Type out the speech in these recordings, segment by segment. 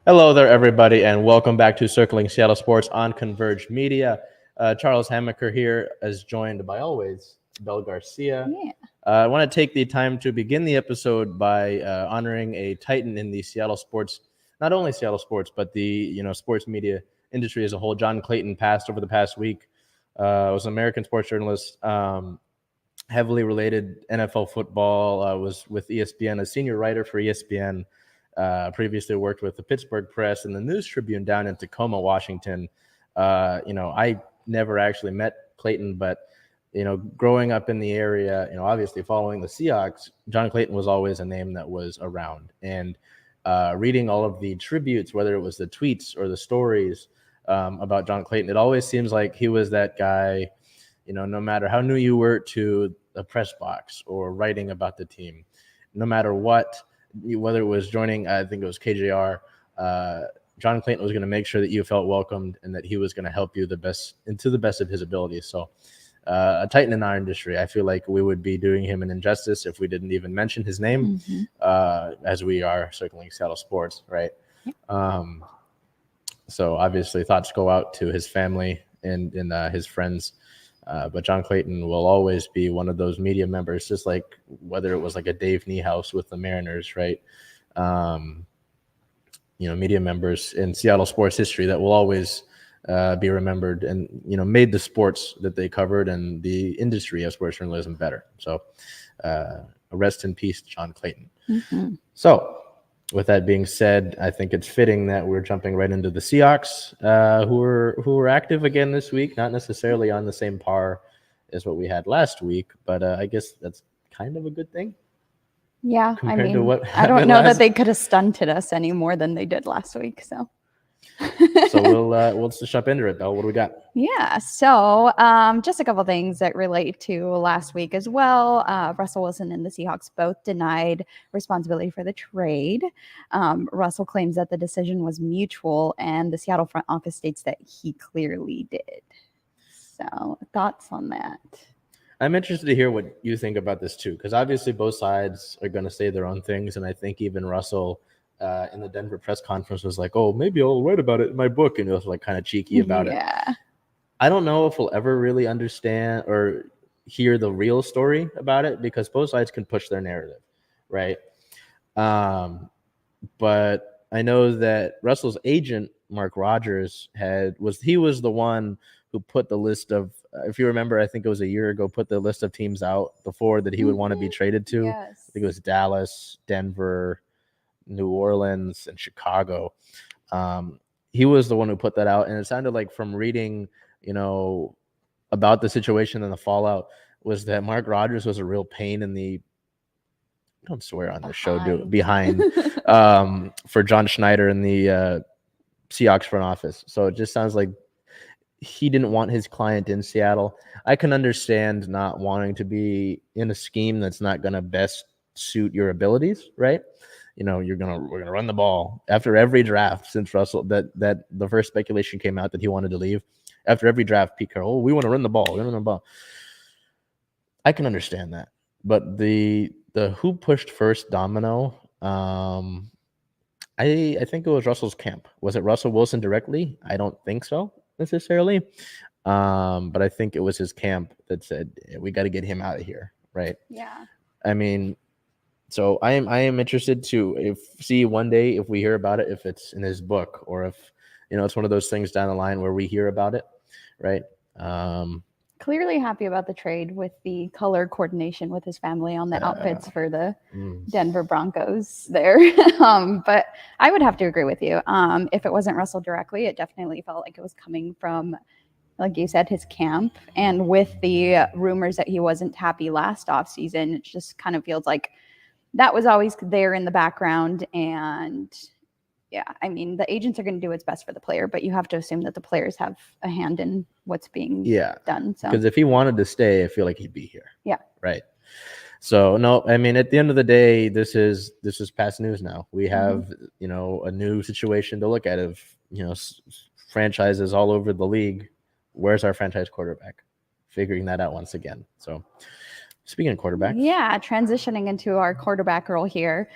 Hello there, everybody, and welcome back to Circling Seattle Sports on Converge Media. Charles Hammaker here, as joined by always Bel Garcia. Yeah. I want to take the time to begin the episode by honoring a titan in the Seattle sports, not only Seattle sports, but the sports media industry as a whole. John Clayton passed over the past week. Was an American sports journalist, heavily related NFL football. Was with ESPN, a senior writer for ESPN. Previously worked with the Pittsburgh Press and the News Tribune down in Tacoma, Washington. I never actually met Clayton, but growing up in the area, obviously following the Seahawks, John Clayton was always a name that was around. And reading all of the tributes, whether it was the tweets or the stories about John Clayton, it always seems like he was that guy. No matter how new you were to the press box or writing about the team, no matter what. Whether it was joining, I think it was KJR, John Clayton was going to make sure that you felt welcomed and that he was going to help you to the best of his abilities. So a titan in our industry, I feel like we would be doing him an injustice if we didn't even mention his name, as we are circling Seattle sports, right? So obviously thoughts go out to his family and his friends. But John Clayton will always be one of those media members, just like whether it was like a Dave Niehaus with the Mariners, right? Media members in Seattle sports history that will always be remembered and, made the sports that they covered and the industry of sports journalism better. So rest in peace, John Clayton. So with that being said, I think it's fitting that we're jumping right into the Seahawks, who were active again this week, not necessarily on the same par as what we had last week, but I guess that's kind of a good thing. Yeah, compared to what I don't know happened that they could have stunted us any more than they did last week. So we'll just jump into it, Belle. What do we got? Yeah, so just a couple things that relate to last week as well. Russell Wilson and the Seahawks both denied responsibility for the trade. Russell claims that the decision was mutual, and the Seattle front office states that he clearly did. So thoughts on that? I'm interested to hear what you think about this too, because obviously both sides are going to say their own things, and I think even Russell in the Denver press conference was like, "Oh, maybe I'll write about it in my book," and he was like kind of cheeky about it. I don't know if we'll ever really understand or hear the real story about it because both sides can push their narrative, right? But I know that Russell's agent, Mark Rogers, was the one who put the list of, if you remember, I think it was a year ago, put the list of teams out before that he would want to be traded to. Yes. I think it was Dallas, Denver, New Orleans, and Chicago. He was the one who put that out, and it sounded like from reading, about the situation and the fallout was that Mark Rogers was a real pain in the, don't swear on this show, behind for John Schneider in the Seahawks front office. So it just sounds like he didn't want his client in Seattle. I can understand not wanting to be in a scheme that's not going to best suit your abilities, right? We're gonna run the ball after every draft since Russell that the first speculation came out that he wanted to leave. After every draft, Pete Carroll, we want to run the ball. We want to run the ball. I can understand that, but the who pushed first domino, I think it was Russell's camp. Was it Russell Wilson directly? I don't think so necessarily, but I think it was his camp that said we got to get him out of here, right? Yeah. I mean. So I am interested to see one day if we hear about it, if it's in his book or if, it's one of those things down the line where we hear about it, right? Clearly happy about the trade with the color coordination with his family on the outfits for the Denver Broncos there. But I would have to agree with you. If it wasn't Russell directly, it definitely felt like it was coming from, like you said, his camp. And with the rumors that he wasn't happy last offseason, it just kind of feels like that was always there in the background. And yeah, the agents are going to do what's best for the player, but you have to assume that the players have a hand in what's being done. So because if he wanted to stay, I feel like he'd be here. Yeah. Right. So no, at the end of the day, this is past news now. We have, a new situation to look at of, franchises all over the league. Where's our franchise quarterback? Figuring that out once again. So speaking of quarterback. Yeah, transitioning into our quarterback role here.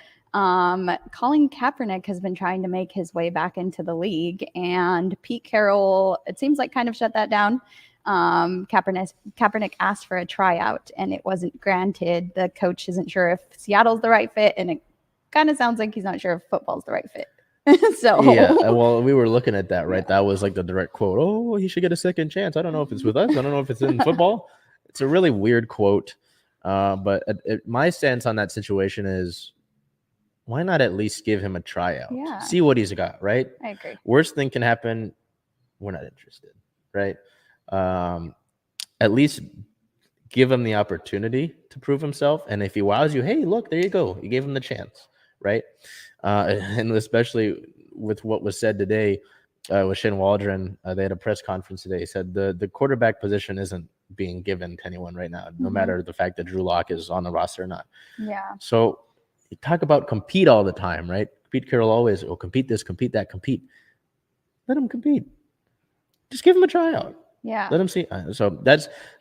Colin Kaepernick has been trying to make his way back into the league, and Pete Carroll, it seems like, kind of shut that down. Kaepernick asked for a tryout, and it wasn't granted. The coach isn't sure if Seattle's the right fit, and it kind of sounds like he's not sure if football's the right fit. So yeah, well, we were looking at that, right? Yeah. That was like the direct quote. Oh, he should get a second chance. I don't know if it's with us. I don't know if it's in football. It's a really weird quote. But my stance on that situation is, why not at least give him a tryout? Yeah. See what he's got, right? I agree. Worst thing can happen. We're not interested, right? At least give him the opportunity to prove himself. And if he wows you, hey, look, there you go. You gave him the chance, right? And especially with what was said today with Shane Waldron, they had a press conference today. He said the quarterback position isn't being given to anyone right now, no matter the fact that Drew Lock is on the roster or not. Yeah. So you talk about compete all the time, right? Pete Carroll always, compete this, compete that, compete. Let him compete. Just give him a tryout. Yeah. Let him see. So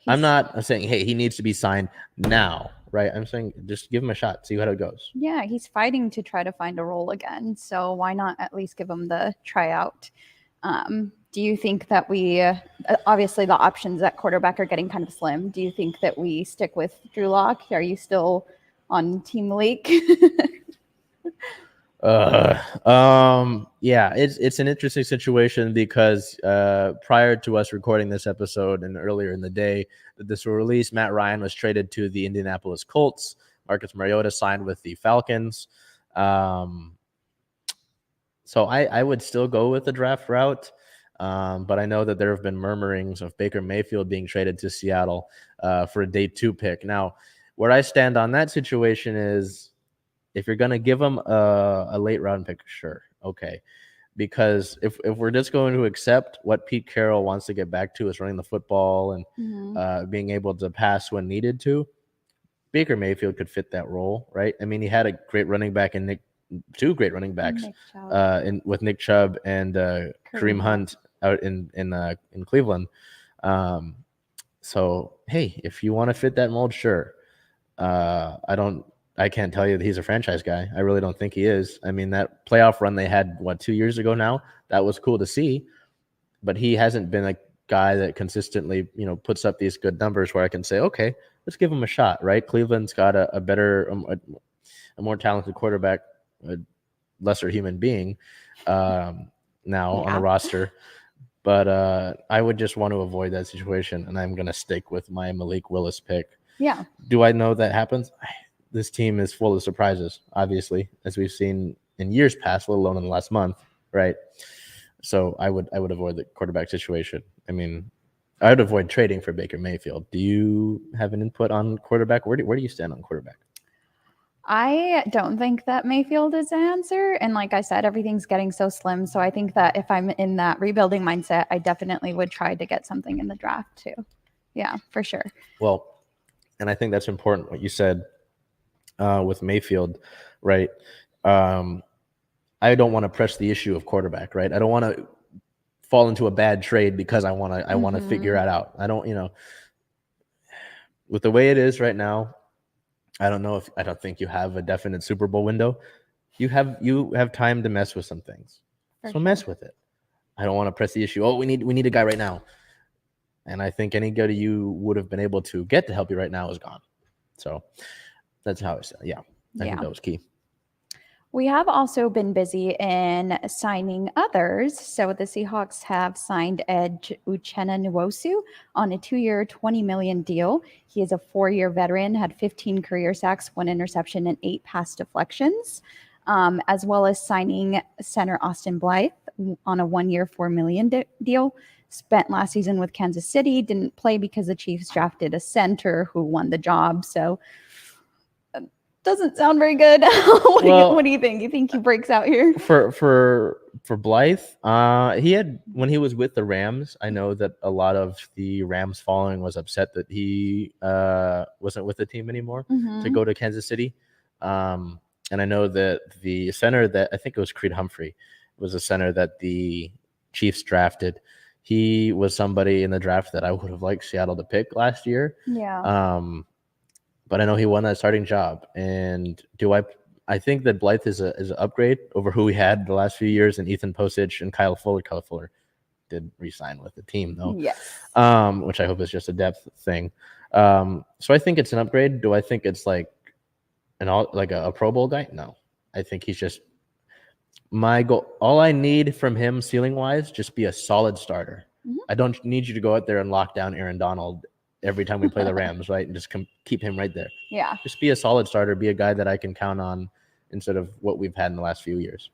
I'm not saying, hey, he needs to be signed now, right? I'm saying just give him a shot, see how it goes. Yeah, he's fighting to try to find a role again. So why not at least give him the tryout? Do you think that we, obviously the options at quarterback are getting kind of slim. Do you think that we stick with Drew Lock? Are you still on Team Malik? Yeah, it's an interesting situation because prior to us recording this episode and earlier in the day that this was released, Matt Ryan was traded to the Indianapolis Colts. Marcus Mariota signed with the Falcons. So I would still go with the draft route. But I know that there have been murmurings of Baker Mayfield being traded to Seattle for a day 2 pick. Now, where I stand on that situation is, if you're going to give him a late round pick, sure. Okay. Because if we're just going to accept what Pete Carroll wants to get back to is running the football and being able to pass when needed to, Baker Mayfield could fit that role, right? I mean, he had a great running back and two great running backs with Nick Chubb and Kareem Hunt out in Cleveland. So, hey, if you want to fit that mold, sure. I can't tell you that he's a franchise guy. I really don't think he is. I mean, that playoff run they had, 2 years ago now, that was cool to see. But he hasn't been a guy that consistently, puts up these good numbers where I can say, okay, let's give him a shot, right? Cleveland's got a better, a more talented quarterback, a lesser human being now on the roster. But I would just want to avoid that situation, and I'm going to stick with my Malik Willis pick. Yeah. Do I know that happens? This team is full of surprises, obviously, as we've seen in years past, let alone in the last month, right? So I would avoid the quarterback situation. I mean, I would avoid trading for Baker Mayfield. Do you have an input on quarterback? Where do you stand on quarterback? I don't think that Mayfield is the answer. And like I said, everything's getting so slim. So I think that if I'm in that rebuilding mindset, I definitely would try to get something in the draft too. Yeah, for sure. Well, and I think that's important what you said with Mayfield, right? I don't want to press the issue of quarterback, right? I don't want to fall into a bad trade because I want to figure it out. I don't, with the way it is right now, I don't think you have a definite Super Bowl window. You have time to mess with some things. Mess with it. I don't want to press the issue. Oh, we need a guy right now. And I think any guy you would have been able to get to help you right now is gone. So that's how I said. Yeah. I think that was key. We have also been busy in signing others. So the Seahawks have signed Ed Uchenna Nwosu on a 2-year, $20 million deal. He is a 4-year veteran, had 15 career sacks, 1 interception, and 8 pass deflections, as well as signing center Austin Blythe on a 1-year, $4 million deal. Spent last season with Kansas City, didn't play because the Chiefs drafted a center who won the job. So doesn't sound very good. What do you think? You think he breaks out here? For Blythe, he had, when he was with the Rams, I know that a lot of the Rams following was upset that he wasn't with the team anymore to go to Kansas City. And I know that the center that, I think it was Creed Humphrey, was a center that the Chiefs drafted. He was somebody in the draft that I would have liked Seattle to pick last year. Yeah. But I know he won that starting job. And do I I think that Blythe is an upgrade over who we had the last few years in Ethan Posich and Kyle Fuller. Kyle Fuller did re-sign with the team though, Yes. Which I hope is just a depth thing. So I think it's an upgrade. Do I think it's like a Pro Bowl guy? No, I think he's just my goal. All I need from him ceiling wise, just be a solid starter. Mhm. I don't need you to go out there and lock down Aaron Donald every time we play the Rams, right? And just keep him right there. Yeah. Just be a solid starter, be a guy that I can count on instead of what we've had in the last few years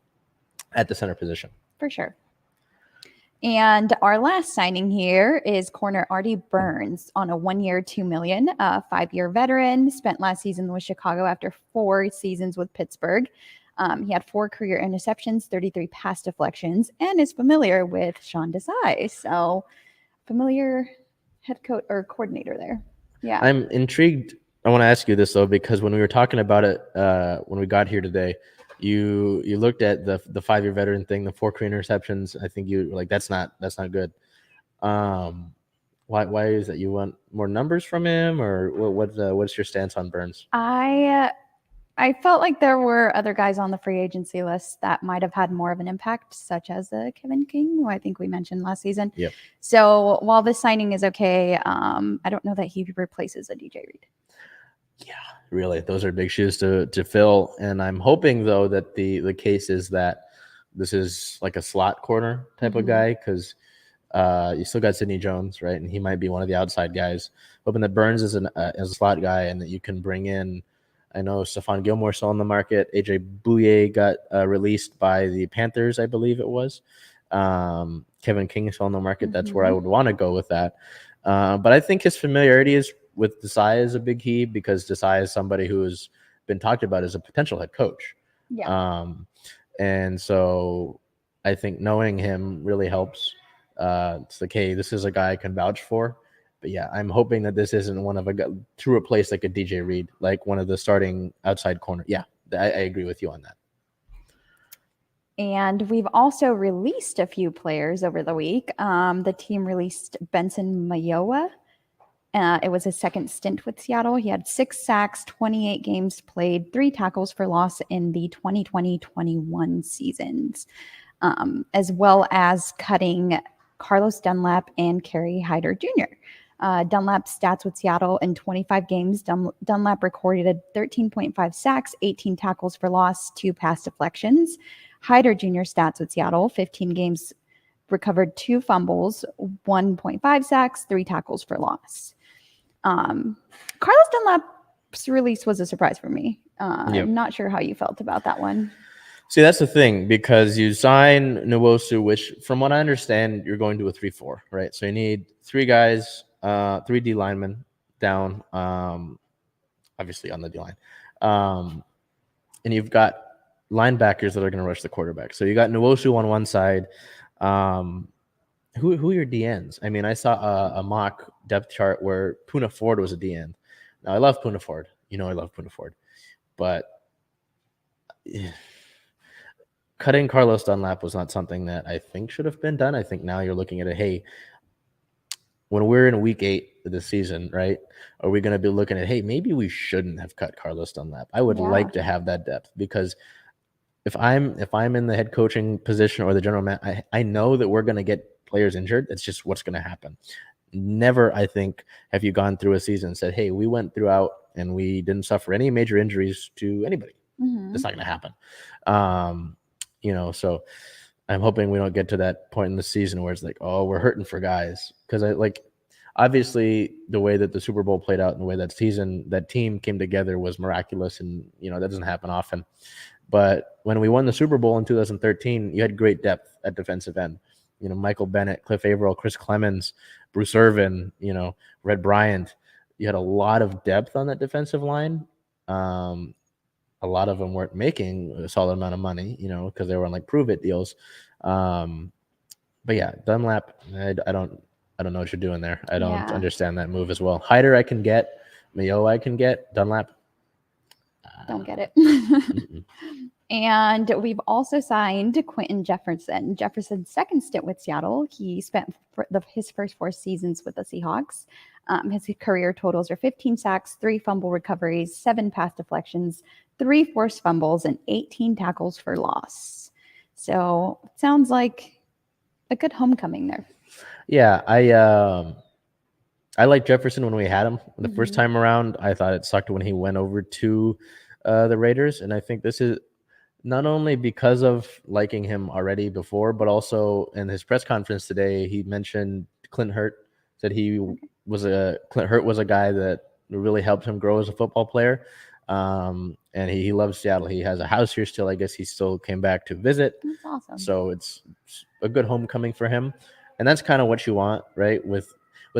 at the center position. For sure. And our last signing here is corner Artie Burns on a 1 year, $2 million, 5-year veteran, spent last season with Chicago after 4 seasons with Pittsburgh. He had 4 career interceptions, 33 pass deflections, and is familiar with Sean Desai. So familiar head coach or coordinator there. Yeah. I'm intrigued. I want to ask you this though, because when we were talking about it, when we got here today, you looked at the 5-year veteran thing, the 4 career interceptions. I think you were like, that's not good. Why is that? You want more numbers from him, or what's your stance on Burns? I felt like there were other guys on the free agency list that might have had more of an impact, such as Kevin King, who I think we mentioned last season. Yep. So while this signing is okay, I don't know that he replaces a DJ Reed. Yeah, really, those are big shoes to fill, and I'm hoping though that the case is that this is like a slot corner type of guy, because you still got Sidney Jones, right, and he might be one of the outside guys. Hoping that Burns is a slot guy, and that you can bring in. I know Stephon Gilmore's still on the market. AJ Bouye got released by the Panthers, I believe it was. Kevin King is still on the market. That's where I would want to go with that. But I think his familiarity is with Desai is a big key, because Desai is somebody who has been talked about as a potential head coach. Yeah. And so I think knowing him really helps. It's like, hey, this is a guy I can vouch for. But yeah, I'm hoping that this isn't one of to replace like a DJ Reed, like one of the starting outside corner. Yeah, I agree with you on that. And we've also released a few players over the week. The team released Benson Mayowa. It was his second stint with Seattle. He had 6 sacks, 28 games played, 3 tackles for loss in the 2020-21 seasons, as well as cutting Carlos Dunlap and Kerry Hyder Jr. Dunlap's stats with Seattle in 25 games, Dunlap recorded 13.5 sacks, 18 tackles for loss, 2 pass deflections. Hyder Jr. stats with Seattle, 15 games, recovered 2 fumbles, 1.5 sacks, 3 tackles for loss. Carlos Dunlap's release was a surprise for me. I'm not sure how you felt about that one. See, that's the thing, because you sign Nwosu, which from what I understand, you're going to a 3-4, right? So you need 3 guys, 3 D linemen down, obviously on the D line. And you've got linebackers that are going to rush the quarterback. So you got Nwosu on one side. Who are your DNs? I mean, I saw a mock depth chart where Poona Ford was a DN. Now, I love Poona Ford. You know I love Poona Ford. But cutting Carlos Dunlap was not something that I think should have been done. I think now you're looking at it, hey, when we're in week 8 of the season, right, are we going to be looking at, hey, maybe we shouldn't have cut Carlos Dunlap? I would like to have that depth, because if I'm in the head coaching position or the general man, I know that we're going to get players injured. It's just what's going to happen. Never, I think, have you gone through a season and said, hey, we went throughout and we didn't suffer any major injuries to anybody. It's not going to happen. So I'm hoping we don't get to that point in the season where it's like, oh, we're hurting for guys. Because obviously the way that the Super Bowl played out and the way that team came together was miraculous. And, that doesn't happen often. But when we won the Super Bowl in 2013, you had great depth at defensive end. Michael Bennett, Cliff Averill, Chris Clemens, Bruce Irvin, Red Bryant. You had a lot of depth on that defensive line. A lot of them weren't making a solid amount of money, because they were on prove it deals. But yeah, Dunlap, I don't know what you're doing there. I don't understand that move as well. Hyder I can get, Mayo I can get, Dunlap. Don't get it. And we've also signed Quentin Jefferson. Jefferson's second stint with Seattle. He spent his first 4 seasons with the Seahawks. His career totals are 15 sacks, 3 fumble recoveries, 7 pass deflections, 3 forced fumbles, and 18 tackles for loss. So it sounds like a good homecoming there. Yeah, I liked Jefferson when we had him the first time around. I thought it sucked when he went over to the Raiders, and I think this is not only because of liking him already before, but also in his press conference today, he mentioned Clint Hurt, said Clint Hurt was a guy that really helped him grow as a football player. And he loves Seattle. He has a house here still. I guess he still came back to visit. That's awesome. So it's a good homecoming for him. And that's kind of what you want, right? With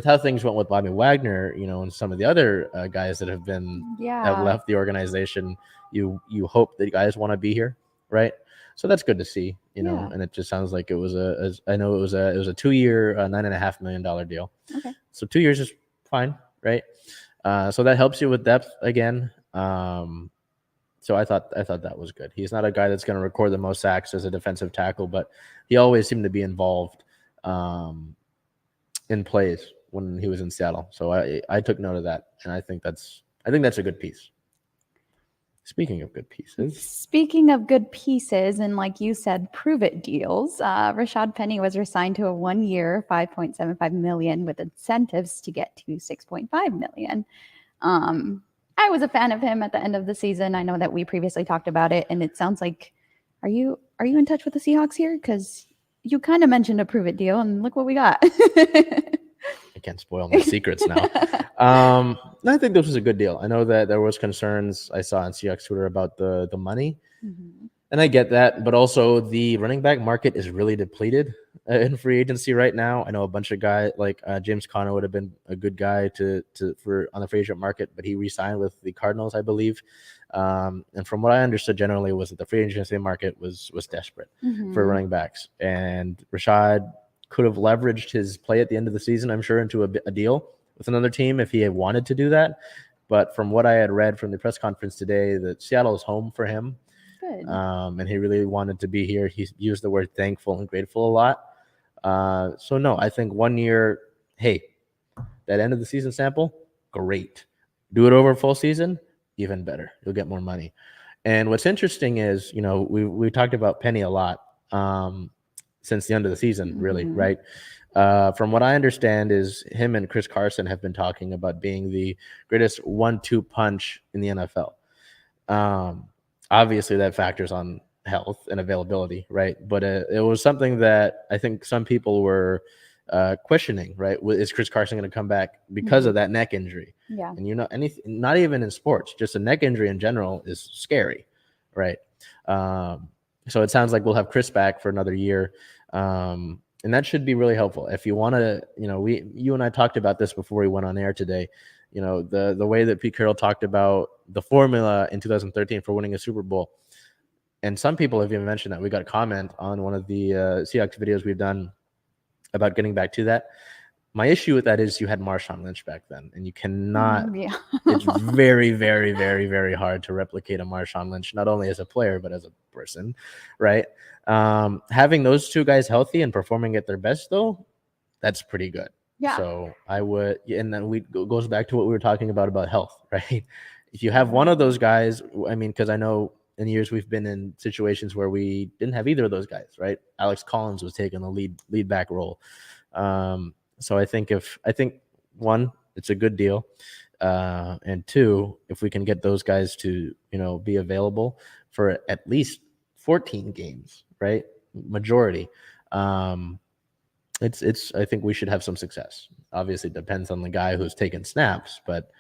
how things went with Bobby Wagner, and some of the other guys that have left the organization, you hope that guys want to be here, right? So that's good to see, and it just sounds like it was I know it was a 2-year, $9.5 million deal. Okay. So 2 years is fine, right? So that helps you with depth again. So I thought that was good. He's not a guy that's going to record the most sacks as a defensive tackle, but he always seemed to be involved in plays when he was in Seattle. So I took note of that, and I think that's a good piece. Speaking of good pieces, and like you said, prove it deals. Rashad Penny was resigned to a 1-year, $5.75 million with incentives to get to $6.5 million. I was a fan of him at the end of the season. I know that we previously talked about it, and it sounds like, are you in touch with the Seahawks here? Because you kind of mentioned a prove it deal, and look what we got. I can't spoil my secrets now. I think this was a good deal. I know that there was concerns I saw on Seahawks Twitter about the money, and I get that. But also, the running back market is really depleted in free agency right now. I know a bunch of guys like James Conner would have been a good guy for on the free agent market, but he re-signed with the Cardinals, I believe. And from what I understood, generally was that the free agency market was desperate for running backs, and Rashad could have leveraged his play at the end of the season, I'm sure, into a deal with another team if he had wanted to do that. But from what I had read from the press conference today, that Seattle is home for him. Good. And he really wanted to be here. He used the word thankful and grateful a lot. So no, I think 1 year, hey, that end of the season sample, great. Do it over a full season, even better. You'll get more money. And what's interesting is, we talked about Penny a lot. Since the end of the season, really, right? From what I understand is him and Chris Carson have been talking about being the greatest 1-2 punch in the NFL. Obviously, that factors on health and availability, right? But it was something that I think some people were questioning, right? Is Chris Carson going to come back because of that neck injury? Yeah. And anything, not even in sports, just a neck injury in general is scary, right? So it sounds like we'll have Chris back for another year. And that should be really helpful. If you want to, you and I talked about this before we went on air today, the way that Pete Carroll talked about the formula in 2013 for winning a Super Bowl. And some people have even mentioned that. We got a comment on one of the Seahawks videos we've done about getting back to that. My issue with that is you had Marshawn Lynch back then, and you cannot. It's very, very, very, very hard to replicate a Marshawn Lynch, not only as a player but as a person, right? Having those two guys healthy and performing at their best, though, that's pretty good. Yeah. So I would, and then goes back to what we were talking about health, right? If you have one of those guys, I mean, because I know in years we've been in situations where we didn't have either of those guys, right? Alex Collins was taking the lead back role. So I think one, it's a good deal. And two, if we can get those guys to, be available for at least 14 games, right? Majority. I think we should have some success. Obviously it depends on the guy who's taking snaps, but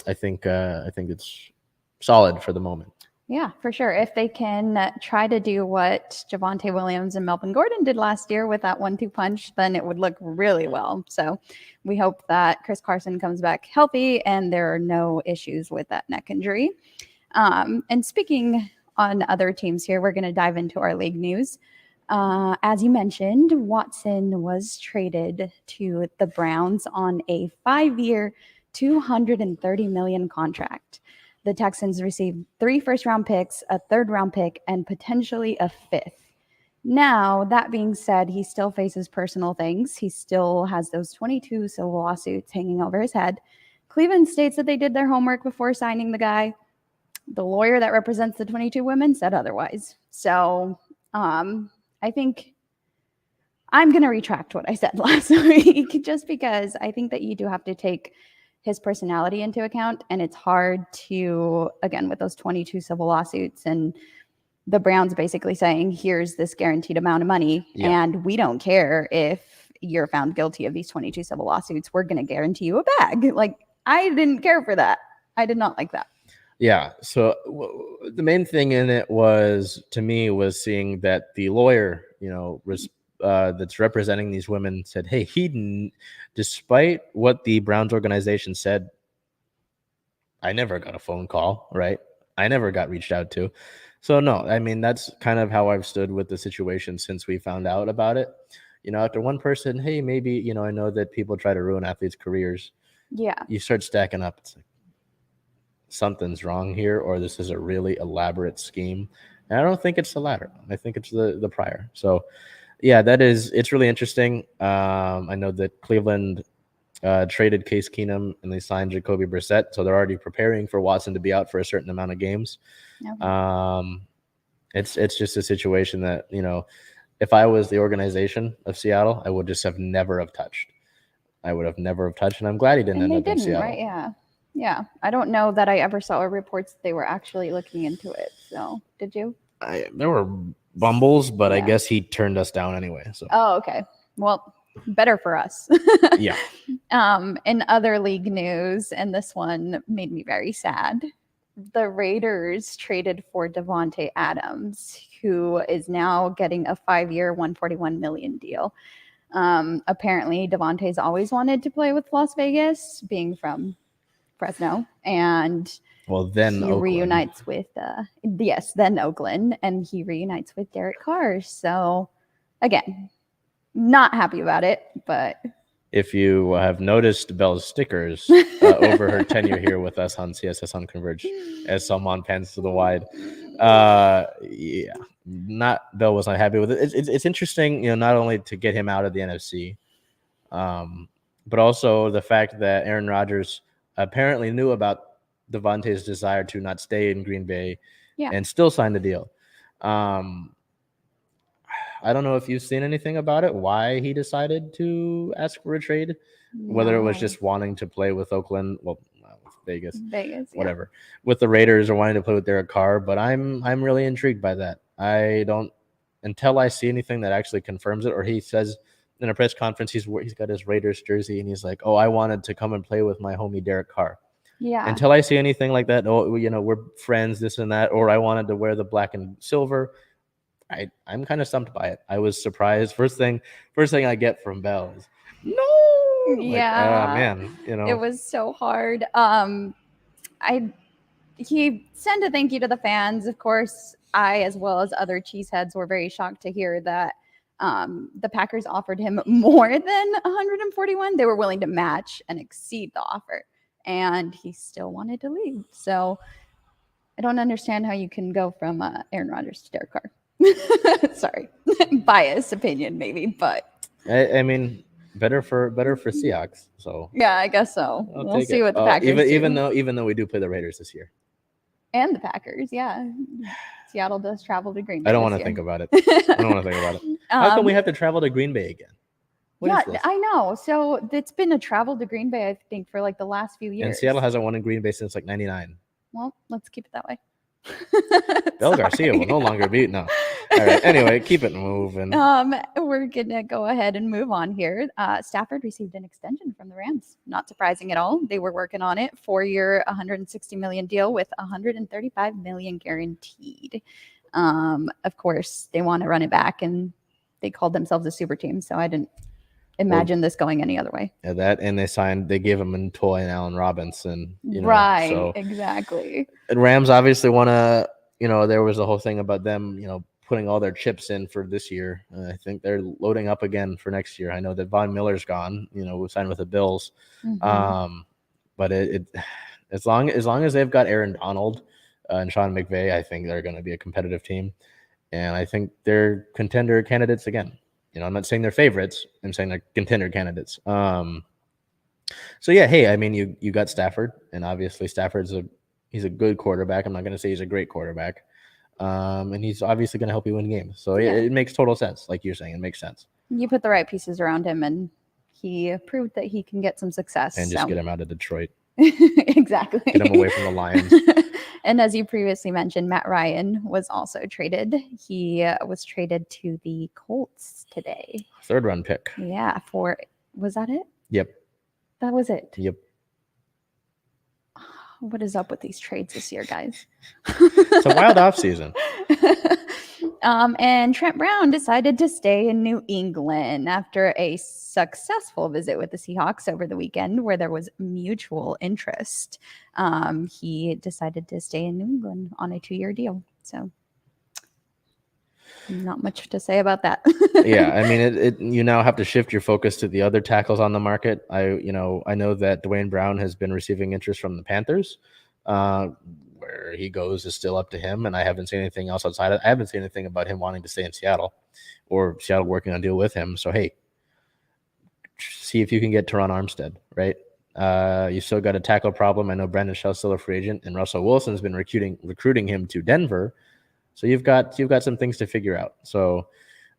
I think it's solid for the moment. Yeah, for sure. If they can try to do what Javonte Williams and Melvin Gordon did last year with that 1-2 punch, then it would look really well. So we hope that Chris Carson comes back healthy and there are no issues with that neck injury. And speaking on other teams here, we're going to dive into our league news. As you mentioned, Watson was traded to the Browns on a 5-year, $230 million contract. The Texans received 3 first-round picks, a third-round pick, and potentially a 5th. Now, that being said, he still faces personal things. He still has those 22 civil lawsuits hanging over his head. Cleveland states that they did their homework before signing the guy. The lawyer that represents the 22 women said otherwise. So I think I'm going to retract what I said last week, just because I think that you do have to take his personality into account. And it's hard to, again, with those 22 civil lawsuits and the Browns basically saying, here's this guaranteed amount of money, and we don't care if you're found guilty of these 22 civil lawsuits. We're going to guarantee you a bag. Like, I didn't care for that. I did not like that. Yeah. So the main thing in it was, to me, was seeing that the lawyer, that's representing these women said, hey, despite what the Browns organization said, I never got a phone call, right? I never got reached out to. So no, I mean, that's kind of how I've stood with the situation since we found out about it. After one person, hey, maybe, I know that people try to ruin athletes' careers. Yeah. You start stacking up. It's like, something's wrong here, or this is a really elaborate scheme. And I don't think it's the latter. I think it's the prior. So yeah, it's really interesting. I know that Cleveland traded Case Keenum and they signed Jacoby Brissett, so they're already preparing for Watson to be out for a certain amount of games. Okay. It's just a situation that, if I was the organization of Seattle, I would just have never have touched. I would have never have touched, and I'm glad he didn't end up in Seattle. Right? Yeah. I don't know that I ever saw reports they were actually looking into it. So did you? There were bumbles, but I guess he turned us down anyway. So. Oh, okay. Well, better for us. Yeah. In other league news, and this one made me very sad, the Raiders traded for Devonta Adams, who is now getting a 5-year, $141 million deal. Apparently, Devonta's always wanted to play with Las Vegas, being from Fresno, and then he Oakland. reunites with then Oakland, and he reunites with Derek Carr. So again, not happy about it, but if you have noticed Bel's stickers over her tenure here with us on CSS on Converge, as Salman pans to the wide, Bel was not happy with it. It's interesting, not only to get him out of the NFC, but also the fact that Aaron Rodgers apparently knew about Devonta's desire to not stay in Green Bay and still signed the deal. I don't know if you've seen anything about it, why he decided to ask for a trade, whether it was just wanting to play with Oakland, with Vegas, whatever, with the Raiders, or wanting to play with Derek Carr. But I'm really intrigued by that. I don't, until I see anything that actually confirms it, or he says in a press conference he's got his Raiders jersey and he's like, oh, I wanted to come and play with my homie Derek Carr. Yeah. Until I see anything like that, we're friends, this and that, or I wanted to wear the black and silver, I'm kind of stumped by it. I was surprised. First thing I get from Bel is no. Yeah. Man, it was so hard. He sent a thank you to the fans. Of course, I, as well as other cheeseheads, were very shocked to hear that the Packers offered him more than 141. They were willing to match and exceed the offer, and he still wanted to leave. So I don't understand how you can go from Aaron Rodgers to Derek Carr. Sorry, biased opinion maybe, but I mean, better for Seahawks. So yeah, I guess so. We'll see what the Packers do. even though we do play the Raiders this year, and the Packers, yeah. Seattle does travel to Green Bay. I don't want to think about it. How come we have to travel to Green Bay again? I know. So it's been a travel to Green Bay, I think, for like the last few years. And Seattle hasn't won in Green Bay since like '99. Well, let's keep it that way. Bel Garcia will no longer be no. All right. Anyway, keep it moving. We're gonna go ahead and move on here. Stafford received an extension from the Rams. Not surprising at all. They were working on it. 4-year, $160 million deal with $135 million guaranteed. Of course, they want to run it back, and they called themselves a super team. So I didn't imagine this going any other way. Yeah, that, and they gave him Montoya and Allen Robinson. Right, so. Exactly. And Rams obviously want to, there was the whole thing about them, putting all their chips in for this year. I think they're loading up again for next year. I know that Von Miller's gone, we signed with the Bills. Mm-hmm. But as long as they've got Aaron Donald and Sean McVay, I think they're going to be a competitive team. And I think they're contender candidates again. I'm not saying they're favorites. I'm saying they're contender candidates. So yeah, hey, I mean, you got Stafford, and obviously Stafford's he's a good quarterback. I'm not going to say he's a great quarterback. And he's obviously going to help you win games. So it makes total sense. Like you're saying, it makes sense. You put the right pieces around him, and he proved that he can get some success. And just get him out of Detroit. Exactly. Get him away from the Lions. And as you previously mentioned, Matt Ryan was also traded. He was traded to the Colts today. 3rd round pick. Yeah. Was that it? Yep. That was it. Yep. What is up with these trades this year, guys? It's a wild offseason. And Trent Brown decided to stay in New England after a successful visit with the Seahawks over the weekend where there was mutual interest. He decided to stay in New England on a 2-year deal. So not much to say about that. Yeah, I mean, you now have to shift your focus to the other tackles on the market. I know that Dwayne Brown has been receiving interest from the Panthers. Where he goes is still up to him, and I haven't seen anything else outside. I haven't seen anything about him wanting to stay in Seattle or Seattle working on a deal with him. So hey, see if you can get Teron Armstead, right? You still got a tackle problem. I know Brandon Shell's still a free agent, and Russell Wilson's been recruiting him to Denver. So you've got some things to figure out. So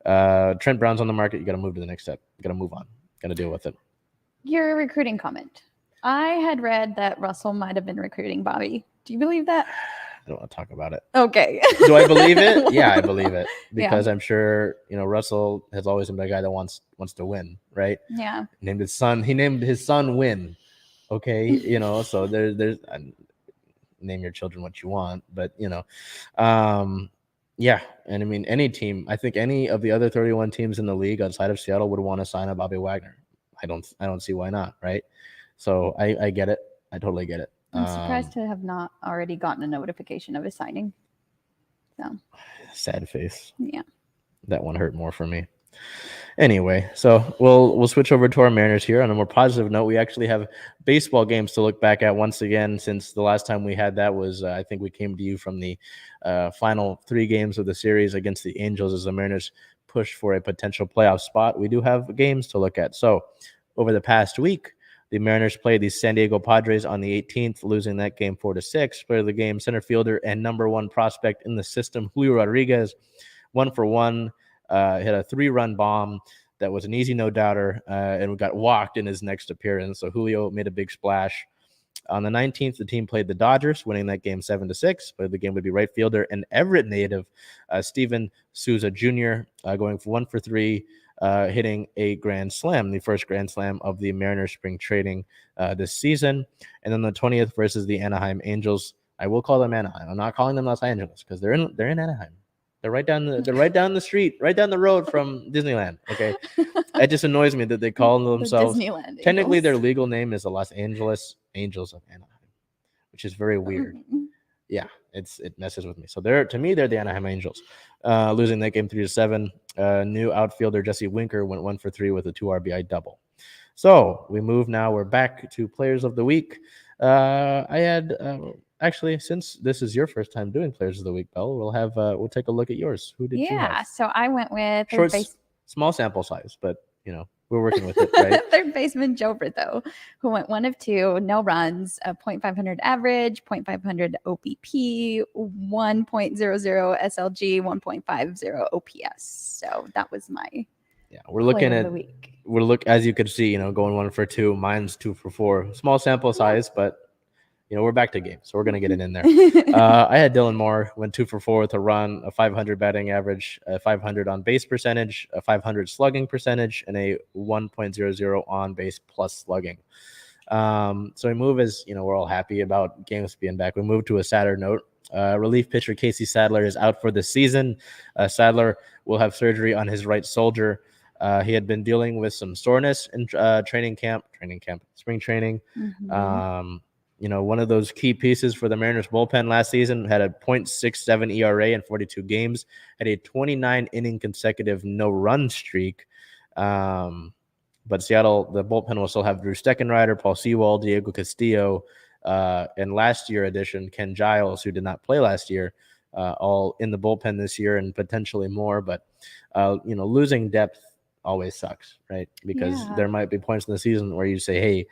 Trent Brown's on the market. You got to move to the next step. You got to move on. Got to deal with it. Your recruiting comment. I had read that Russell might have been recruiting Bobby. Do you believe that? I don't want to talk about it. Okay. Do I believe it? Yeah, I believe it because I'm sure Russell has always been a guy that wants to win, right? Yeah. He named his son Win. Okay, so there's name your children what you want, but yeah. And I mean, any team, I think any of the other 31 teams in the league outside of Seattle would want to sign up Bobby Wagner. I don't see why not, right? So I get it. I totally get it. I'm surprised to have not already gotten a notification of his signing. So sad face. Yeah. That one hurt more for me. Anyway, so we'll switch over to our Mariners here. On a more positive note, we actually have baseball games to look back at once again, since the last time we had that was, I think we came to you from the final 3 games of the series against the Angels as the Mariners pushed for a potential playoff spot. We do have games to look at. So over the past week, the Mariners played the San Diego Padres on the 18th, losing that game 4-6. Player of the game, center fielder and number 1 prospect in the system, Julio Rodriguez, 1-for-1. Hit a 3-run bomb that was an easy no-doubter, and got walked in his next appearance. So Julio made a big splash. On the 19th, the team played the Dodgers, winning that game 7-6. But the game would be right fielder and Everett native Steven Souza Jr. Going for 1-for-3, hitting a grand slam, the first grand slam of the Mariners spring training this season. And then the 20th versus the Anaheim Angels. I will call them Anaheim. I'm not calling them Los Angeles because they're in Anaheim. They're right down the street, right down the road from Disneyland. Okay, it just annoys me that they call themselves. Disneyland Technically, Angels. their legal name is the Los Angeles Angels of Anaheim, which is very weird. Yeah, it messes with me. So they're the Anaheim Angels, losing that game 3-7. New outfielder Jesse Winker went 1-for-3 with a 2 RBI double. So we move now. We're back to players of the week. I had. Actually, since this is your first time doing Players of the Week, Bel, we'll take a look at yours. Who did you have? Yeah, so I went with small sample size, but we're working with it, right? Third baseman Joe Brito, who went 1 of 2, no runs, a .500 average, .500 OBP, 1.00 SLG, 1.50 OPS. So that was my we're looking player at of the week. As you could see, going 1 for 2. Mine's 2 for 4. Small sample size, but we're back to games, so we're going to get it in there. I had Dylan Moore, went 2 for 4 with a run, a 500 batting average, a 500 on base percentage, a 500 slugging percentage, and a 1.00 on base plus slugging. So we move as, we're all happy about games being back. We move to a sadder note. Relief pitcher Casey Sadler is out for the season. Sadler will have surgery on his right shoulder. He had been dealing with some soreness in spring training. Mm-hmm. One of those key pieces for the Mariners bullpen last season, had a .67 ERA in 42 games, had a 29-inning consecutive no-run streak. But Seattle, the bullpen will still have Drew Steckenrider, Paul Seawolves, Diego Castillo, and last year addition, Ken Giles, who did not play last year, all in the bullpen this year and potentially more. But, losing depth always sucks, right? Because there might be points in the season where you say, hey,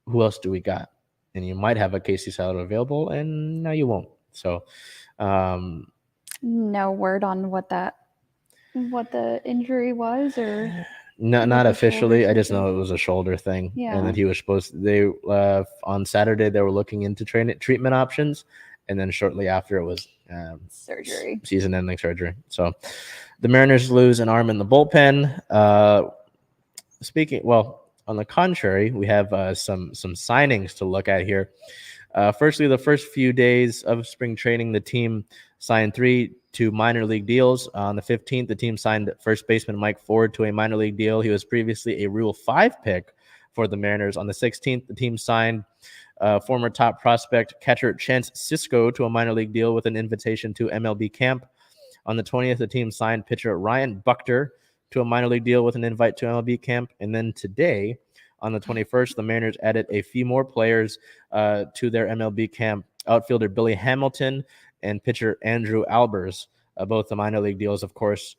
who else do we got? And you might have a Casey Sadler available, and now you won't. So, no word on what the injury was, or not officially. I just know it was a shoulder thing, and that he was supposed to, they on Saturday they were looking into treatment options, and then shortly after it was surgery, season-ending surgery. So the Mariners lose an arm in the bullpen. On the contrary, we have some signings to look at here. Firstly, the first few days of spring training, the team signed 3 minor league deals. On the 15th, the team signed first baseman Mike Ford to a minor league deal. He was previously a Rule 5 pick for the Mariners. On the 16th, the team signed former top prospect catcher Chance Sisco to a minor league deal with an invitation to MLB camp. On the 20th, the team signed pitcher Ryan Buchter to a minor league deal with an invite to MLB camp. And then today, on the 21st, the Mariners added a few more players to their MLB camp. Outfielder Billy Hamilton and pitcher Andrew Albers, both the minor league deals, of course,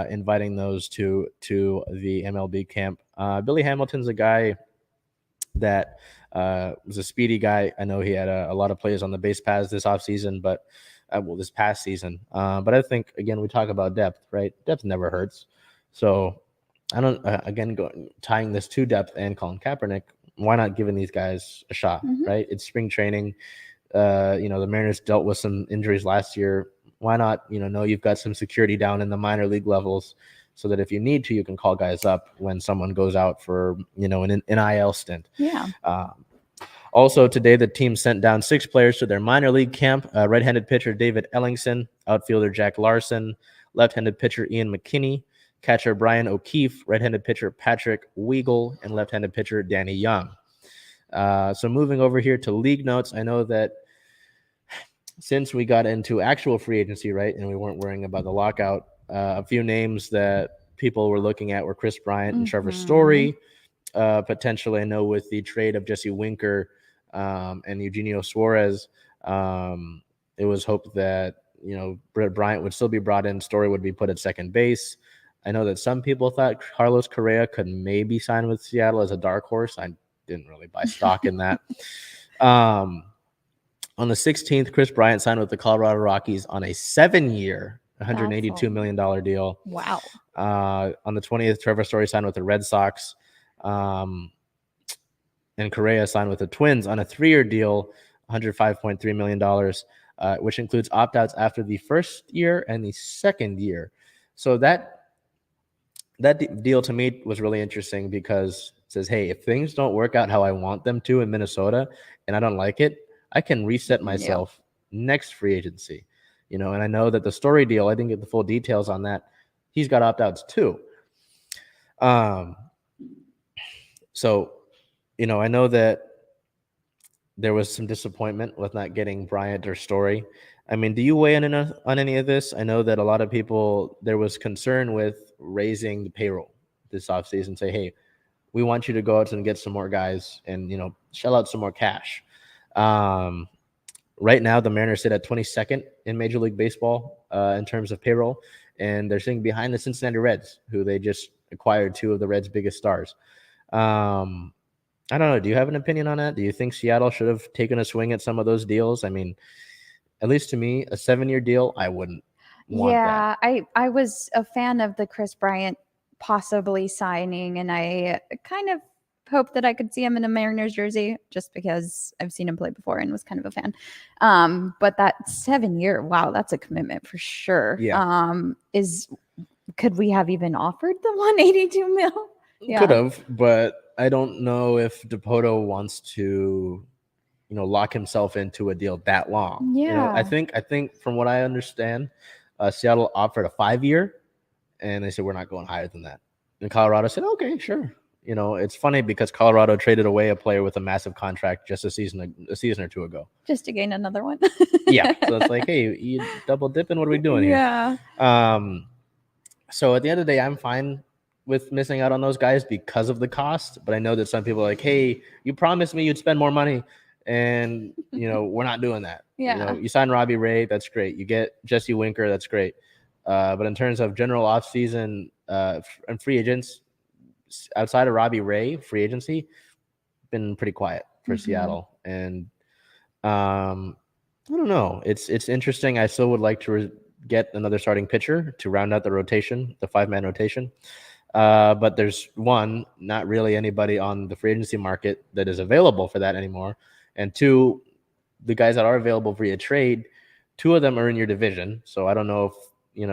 inviting those to the MLB camp. Billy Hamilton's a guy that was a speedy guy. I know he had a lot of plays on the base paths this offseason, but this past season. But I think, again, we talk about depth, right? Depth never hurts. So I don't, tying this to depth and Colin Kaepernick, why not giving these guys a shot, right? It's spring training. The Mariners dealt with some injuries last year. Why not, know you've got some security down in the minor league levels so that if you need to, you can call guys up when someone goes out for, an NIL stint. Yeah. Also today, the team sent down 6 players to their minor league camp. Right-handed pitcher David Ellingson, outfielder Jack Larson, left-handed pitcher Ian McKinney, catcher Brian O'Keefe, right-handed pitcher Patrick Weigel, and left-handed pitcher Danny Young. So moving over here to league notes, I know that since we got into actual free agency, right, and we weren't worrying about the lockout, a few names that people were looking at were Chris Bryant and Trevor Story. Potentially, I know with the trade of Jesse Winker and Eugenio Suarez, it was hoped that, Brett Bryant would still be brought in. Story would be put at second base. I know that some people thought Carlos Correa could maybe sign with Seattle as a dark horse. I didn't really buy stock in that. On the 16th, Chris Bryant signed with the Colorado Rockies on a 7-year, $182 million deal. Wow. On the 20th, Trevor Story signed with the Red Sox. And Correa signed with the Twins on a 3-year deal, $105.3 million, which includes opt-outs after the first year and the second year. So that deal to me was really interesting because it says, hey, if things don't work out how I want them to in Minnesota and I don't like it, I can reset myself next free agency. And I know that the Story deal, I didn't get the full details on that. He's got opt-outs too. So, I know that there was some disappointment with not getting Bryant or Story. I mean, do you weigh in on any of this? I know that a lot of people, there was concern with raising the payroll this offseason. Say, hey, we want you to go out and get some more guys and, shell out some more cash. Right now, the Mariners sit at 22nd in Major League Baseball in terms of payroll, and they're sitting behind the Cincinnati Reds, who they just acquired 2 of the Reds' biggest stars. I don't know. Do you have an opinion on that? Do you think Seattle should have taken a swing at some of those deals? I mean, at least to me, a 7-year deal, I wouldn't want that. Yeah, I was a fan of the Chris Bryant possibly signing, and I kind of hoped that I could see him in a Mariners jersey just because I've seen him play before and was kind of a fan. But that 7-year, wow, that's a commitment for sure. Yeah. Could we have even offered the 182 mil? Yeah. Could have, but I don't know if Dipoto wants to, lock himself into a deal that long. Yeah. I think from what I understand, Seattle offered a 5-year, and they said we're not going higher than that. And Colorado said, okay, sure. It's funny because Colorado traded away a player with a massive contract just a season or 2 ago, just to gain another one. Yeah, so it's like, hey, you double dipping? What are we doing here? Yeah. So at the end of the day, I'm fine with missing out on those guys because of the cost. But I know that some people are like, hey, you promised me you'd spend more money. And, we're not doing that. Yeah. You sign Robbie Ray, that's great. You get Jesse Winker, that's great. But in terms of general offseason and free agents, outside of Robbie Ray, free agency, been pretty quiet for Seattle. And I don't know. It's interesting. I still would like to get another starting pitcher to round out the rotation, the 5-man rotation. But there's not really anybody on the free agency market that is available for that anymore. And 2, the guys that are available via trade, 2 of them are in your division. So I don't know if, you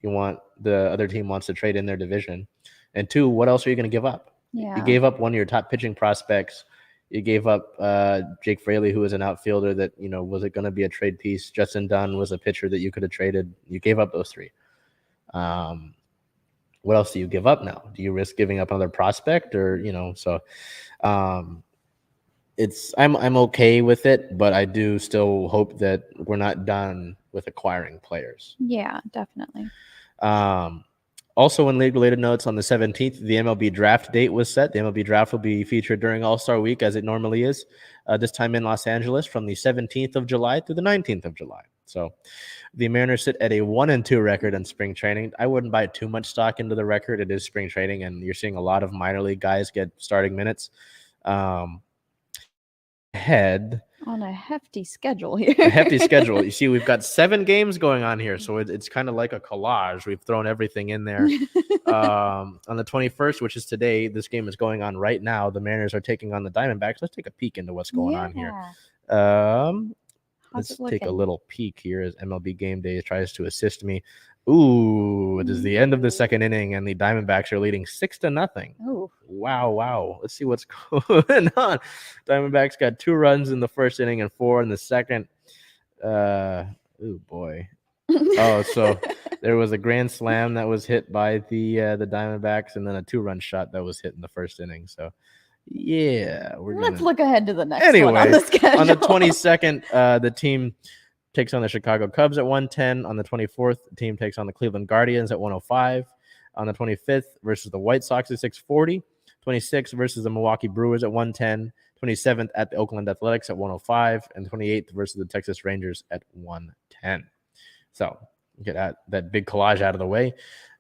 want the other team wants to trade in their division. And 2, what else are you going to give up? Yeah. You gave up one of your top pitching prospects. You gave up Jake Fraley, who was an outfielder that, was it going to be a trade piece? Justin Dunn was a pitcher that you could have traded. You gave up those 3. What else do you give up now? Do you risk giving up another prospect or, so I'm okay with it, but I do still hope that we're not done with acquiring players. Yeah, definitely. Also, in league-related notes, on the 17th, the MLB Draft date was set. The MLB Draft will be featured during All-Star Week, as it normally is, this time in Los Angeles, from the 17th of July to the 19th of July. So the Mariners sit at a 1-2 record in spring training. I wouldn't buy too much stock into the record. It is spring training, and you're seeing a lot of minor league guys get starting minutes. Ahead on a hefty schedule here. You see, we've got 7 games going on here, so it's kind of like a collage. We've thrown everything in there. On the 21st, which is today, this game is going on right now. The Mariners are taking on the Diamondbacks. Let's take a peek into what's going on here. Let's take a little peek here as MLB Game Day tries to assist me. Ooh, it is the end of the second inning, and the Diamondbacks are leading 6-0. Ooh. Wow. Let's see what's going on. Diamondbacks got 2 runs in the first inning and 4 in the second. Oh, boy. So there was a grand slam that was hit by the Diamondbacks, and then a 2-run shot that was hit in the first inning. So, yeah. Let's look ahead to the next one on the schedule. On the 22nd, the team takes on the Chicago Cubs at 1:10. On the 24th, the team takes on the Cleveland Guardians at 1:05. On the 25th, versus the White Sox at 6:40. 26th versus the Milwaukee Brewers at 1:10. 27th at the Oakland Athletics at 1:05. And 28th versus the Texas Rangers at 1:10. So get that big collage out of the way.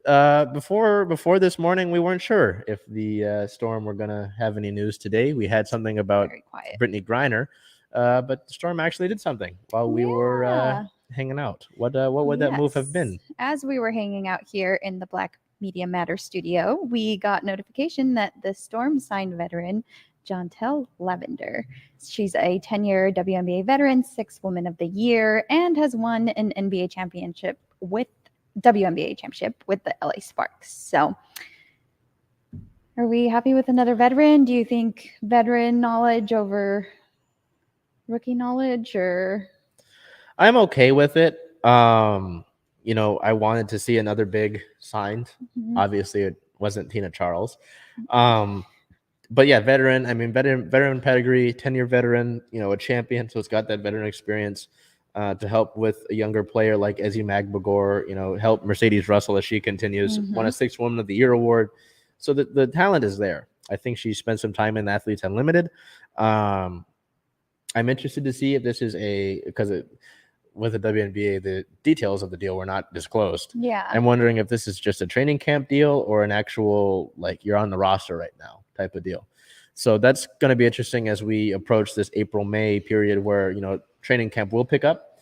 Before this morning, we weren't sure if the Storm were going to have any news today. We had something about Brittany Griner. But the Storm actually did something while we were hanging out. What would that move have been? As we were hanging out here in the Black Media Matter studio, we got notification that the Storm signed veteran Jontel Lavender. She's a 10-year WNBA veteran, 6th Woman of the Year, and has won an WNBA championship with the LA Sparks. So are we happy with another veteran? Do you think veteran knowledge over rookie knowledge, or? I'm okay with it. I wanted to see another big signed. Obviously, it wasn't Tina Charles. But yeah, veteran. I mean, veteran pedigree, 10-year veteran. A champion, so it's got that veteran experience to help with a younger player like Ezzy Magbagor. Help Mercedes Russell as she continues. Won a 6th Woman of the Year award. So the talent is there. I think she spent some time in Athletes Unlimited. I'm interested to see if this is with the WNBA, the details of the deal were not disclosed. Yeah. I'm wondering if this is just a training camp deal or an actual, you're on the roster right now type of deal. So that's going to be interesting as we approach this April-May period where, training camp will pick up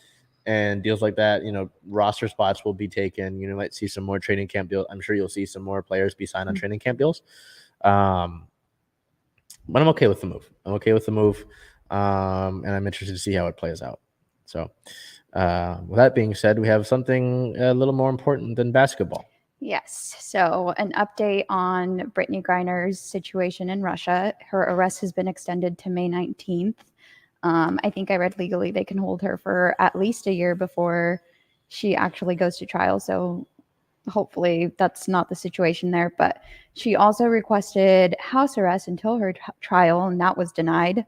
and deals like that, roster spots will be taken. You might see some more training camp deals. I'm sure you'll see some more players be signed on training camp deals. But I'm okay with the move. And I'm interested to see how it plays out. So with that being said, we have something a little more important than basketball. Yes. So an update on Brittany Griner's situation in Russia. Her arrest has been extended to May 19th. I think I read legally they can hold her for at least a year before she actually goes to trial. So hopefully that's not the situation there. But she also requested house arrest until her trial, and that was denied.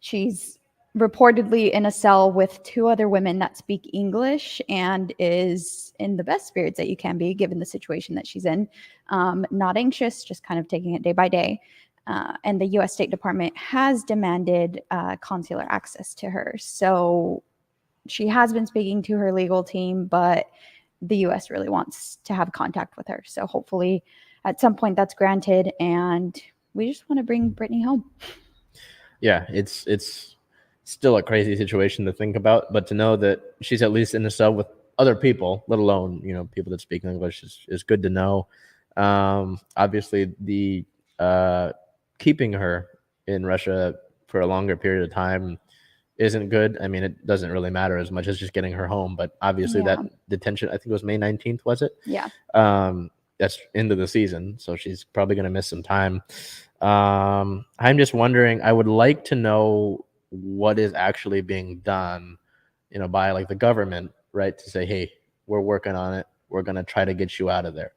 She's reportedly in a cell with 2 other women that speak English and is in the best spirits that you can be given the situation that she's in. Not anxious, just kind of taking it day by day. and the U.S. State Department has demanded consular access to her. So she has been speaking to her legal team, but the U.S. really wants to have contact with her. So hopefully at some point that's granted, and we just want to bring Brittany home. Yeah, it's still a crazy situation to think about, but to know that she's at least in a cell with other people, let alone, people that speak English is good to know. Obviously the keeping her in Russia for a longer period of time isn't good. I mean, it doesn't really matter as much as just getting her home, but obviously that detention, I think it was May 19th, was it? Yeah. That's into the season, so she's probably going to miss some time. I'm just wondering, I would like to know what is actually being done, by like the government, right? To say, hey, we're working on it. We're going to try to get you out of there.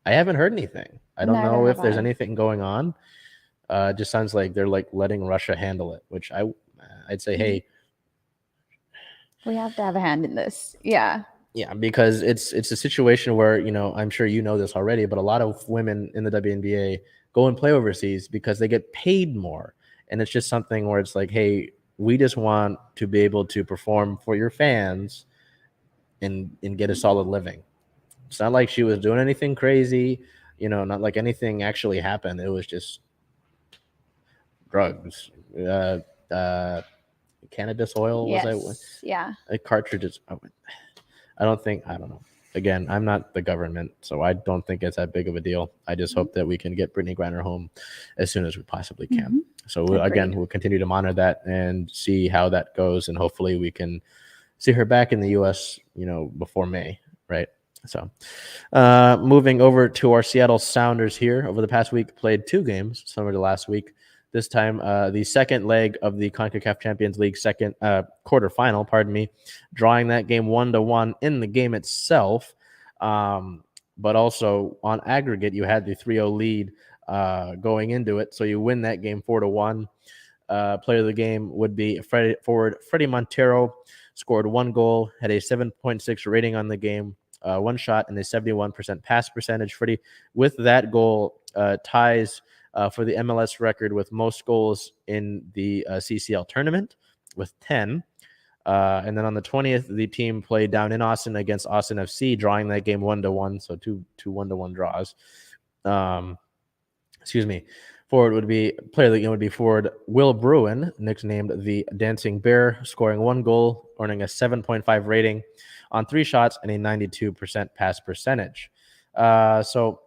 I haven't heard anything. I don't know if there's anything going on. It just sounds like they're like letting Russia handle it, which I'd say, hey, we have to have a hand in this. Yeah. Yeah, because it's a situation where, I'm sure you know this already, but a lot of women in the WNBA go and play overseas because they get paid more. And it's just something where it's like, hey, we just want to be able to perform for your fans and get a solid living. It's not like she was doing anything crazy, not like anything actually happened. It was just drugs, cannabis oil. Yes. Was cartridges. I don't know. Again, I'm not the government, so I don't think it's that big of a deal. I just hope that we can get Brittany Griner home as soon as we possibly can. Mm-hmm. So we'll continue to monitor that and see how that goes, and hopefully we can see her back in the U.S., before May, right? So moving over to our Seattle Sounders here. Over the past week, played 2 games, similar to last week. This time, the second leg of the CONCACAF Champions League second quarterfinal, drawing that game 1-1 in the game itself. But also on aggregate, you had the 3-0 lead going into it. So you win that game 4-1. Player of the game would be forward Freddie Montero, scored 1 goal, had a 7.6 rating on the game, 1 shot, and a 71% pass percentage. Freddie, with that goal, ties for the MLS record with most goals in the CCL tournament with 10. And then on the 20th, the team played down in Austin against Austin FC, drawing that game 1-1. So two 1-1 draws. Player of the game would be forward Will Bruin, nicknamed the Dancing Bear, scoring 1 goal, earning a 7.5 rating on 3 shots and a 92% pass percentage. So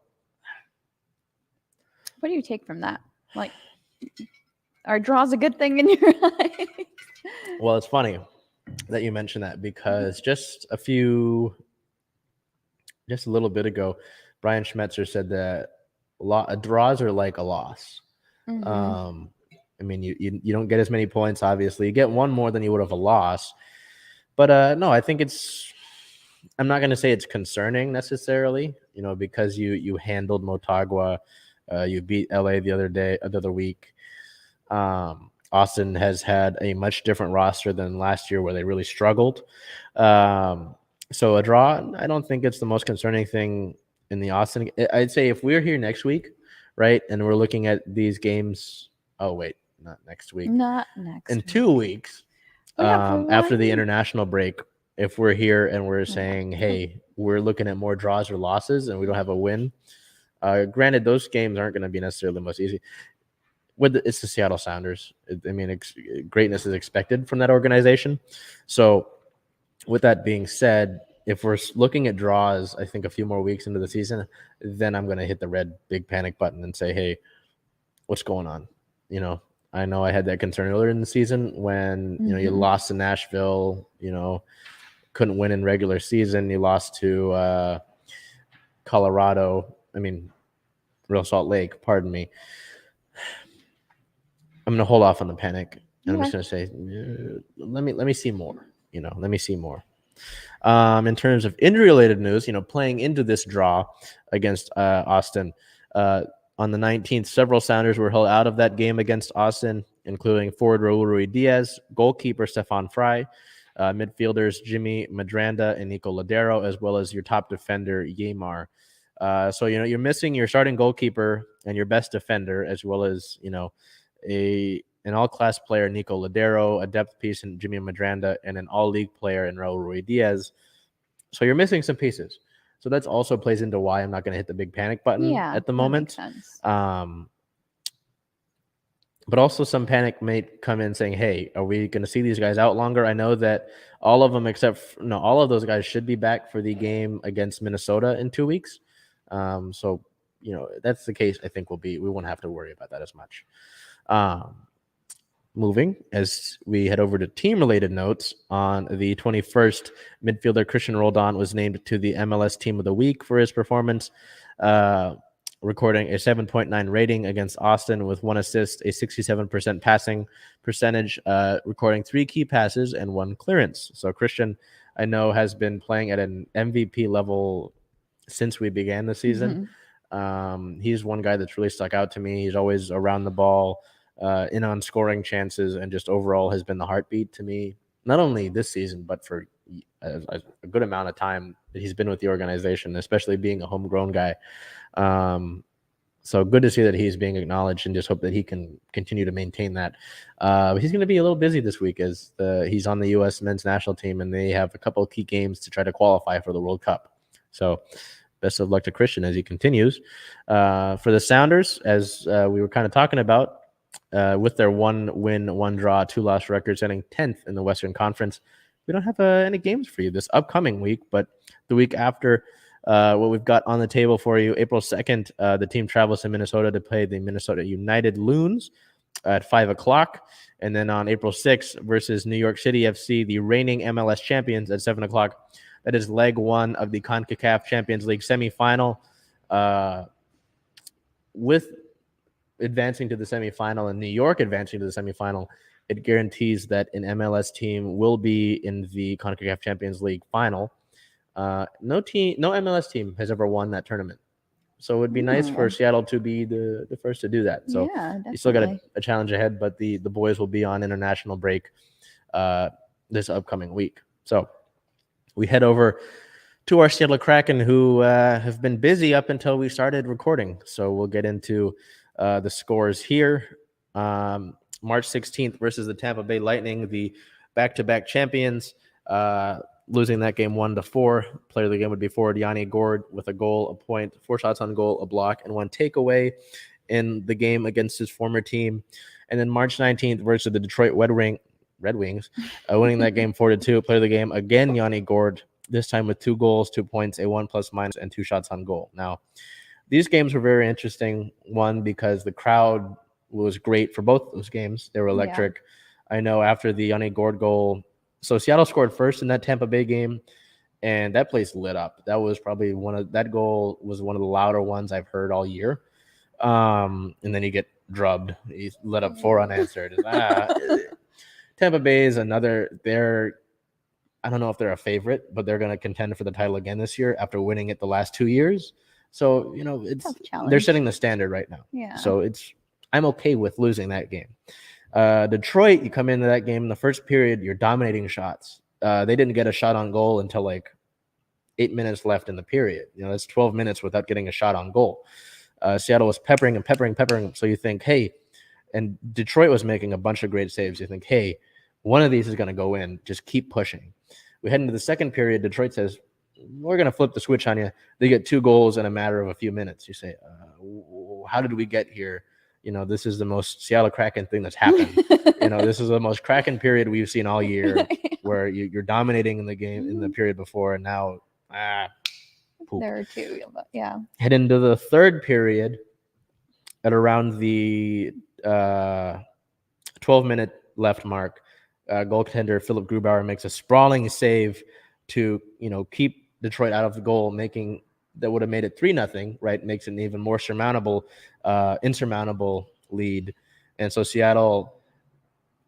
what do you take from that? Like, are draws a good thing in your life? Well, it's funny that you mentioned that, because just a little bit ago, Brian Schmetzer said that draws are like a loss. Mm-hmm. I mean, you don't get as many points, obviously. You get 1 more than you would have a loss. But no, I think I'm not going to say it's concerning necessarily, because you handled Motagua. You beat LA the other week. Austin has had a much different roster than last year, where they really struggled. So a draw, I don't think it's the most concerning thing in the Austin. I'd say if we're here next week, right, and we're looking at these games. Oh wait, not next week. Not next. In 2 weeks, after the international break, if we're here and we're saying, hey, we're looking at more draws or losses, and we don't have a win. Granted, those games aren't going to be necessarily the most easy. It's the Seattle Sounders. Greatness is expected from that organization. So with that being said, if we're looking at draws, I think a few more weeks into the season, then I'm going to hit the red big panic button and say, hey, what's going on? I know I had that concern earlier in the season when, you lost to Nashville, couldn't win in regular season. You lost to Colorado. Real Salt Lake, pardon me. I'm going to hold off on the panic. And I'm just going to say, let me see more. Let me see more. In terms of injury-related news, playing into this draw against Austin, on the 19th, several Sounders were held out of that game against Austin, including forward Raul Ruiz-Diaz, goalkeeper Stefan Fry, midfielders Jimmy Madranda and Nico Ladero, as well as your top defender Yemar So you're missing your starting goalkeeper and your best defender, as well as an all-class player, Nico Ladero, a depth piece in Jimmy Madranda, and an all-league player in Raul Ruiz Diaz. So you're missing some pieces. So that also plays into why I'm not going to hit the big panic button at the moment. That makes sense. But also some panic may come in saying, hey, are we going to see these guys out longer? I know that all of them all of those guys should be back for the game against Minnesota in 2 weeks. So, that's the case. I think we won't have to worry about that as much. Moving as we head over to team-related notes, on the 21st, midfielder Christian Roldan was named to the MLS Team of the Week for his performance, recording a 7.9 rating against Austin with 1 assist, a 67% passing percentage, recording 3 key passes and 1 clearance. So Christian, I know, has been playing at an MVP level since we began the season. He's one guy that's really stuck out to me. He's always around the ball, in on scoring chances, and just overall has been the heartbeat to me, not only this season, but for a good amount of time that he's been with the organization, especially being a homegrown guy. So good to see that he's being acknowledged, and just hope that he can continue to maintain that. He's going to be a little busy this week as he's on the U.S. men's national team, and they have a couple of key games to try to qualify for the World Cup. So best of luck to Christian as he continues. For the Sounders, as we were kind of talking about, with their 1 win, 1 draw, 2 loss record, setting 10th in the Western Conference, we don't have any games for you this upcoming week, but the week after, what we've got on the table for you, April 2nd, the team travels to Minnesota to play the Minnesota United Loons at 5 o'clock. And then on April 6th versus New York City FC, the reigning MLS champions, at 7 o'clock. That is leg 1 of the CONCACAF Champions League semifinal. With advancing to the semifinal and New York advancing to the semifinal, it guarantees that an MLS team will be in the CONCACAF Champions League final. No MLS team has ever won that tournament. So it would be nice for Seattle to be the first to do that. So you still got a challenge ahead, but the boys will be on international break this upcoming week. So we head over to our Seattle Kraken, who have been busy up until we started recording. So we'll get into the scores here. March 16th versus the Tampa Bay Lightning, the back-to-back champions, losing that game 1-4. Player of the game would be forward Yanni Gourde with a goal, a point, 4 shots on goal, a block, and 1 takeaway in the game against his former team. And then March 19th versus the Detroit Red Wings, winning that game 4-2. Player of the game again Yanni Gourde, this time with 2 goals, 2 points, a 1+- and 2 shots on goal. Now, these games were very interesting. One, because the crowd was great for both those games. They were electric. Yeah. I know after the Yanni Gourde goal, so Seattle scored first in that Tampa Bay game, and that place lit up. That was probably that goal was one of the louder ones I've heard all year. And then you get drubbed. He let up 4 unanswered. Tampa Bay is I don't know if they're a favorite, but they're going to contend for the title again this year after winning it the last 2 years. So, they're setting the standard right now. Yeah. So I'm okay with losing that game. Detroit, you come into that game in the first period, you're dominating shots. They didn't get a shot on goal until 8 minutes left in the period. That's 12 minutes without getting a shot on goal. Seattle was peppering. So you think, hey, and Detroit was making a bunch of great saves. You think, hey, one of these is going to go in. Just keep pushing. We head into the second period. Detroit says, we're going to flip the switch on you. They get 2 goals in a matter of a few minutes. You say, how did we get here? This is the most Seattle Kraken thing that's happened. This is the most Kraken period we've seen all year, where you're dominating in the game in the period before, and now, poop. There are 2, yeah. Head into the third period at around the 12-minute left mark. Goaltender Philip Grubauer makes a sprawling save to keep Detroit out of the goal, making that would have made it 3-0, right? Makes it an even more insurmountable lead. And so Seattle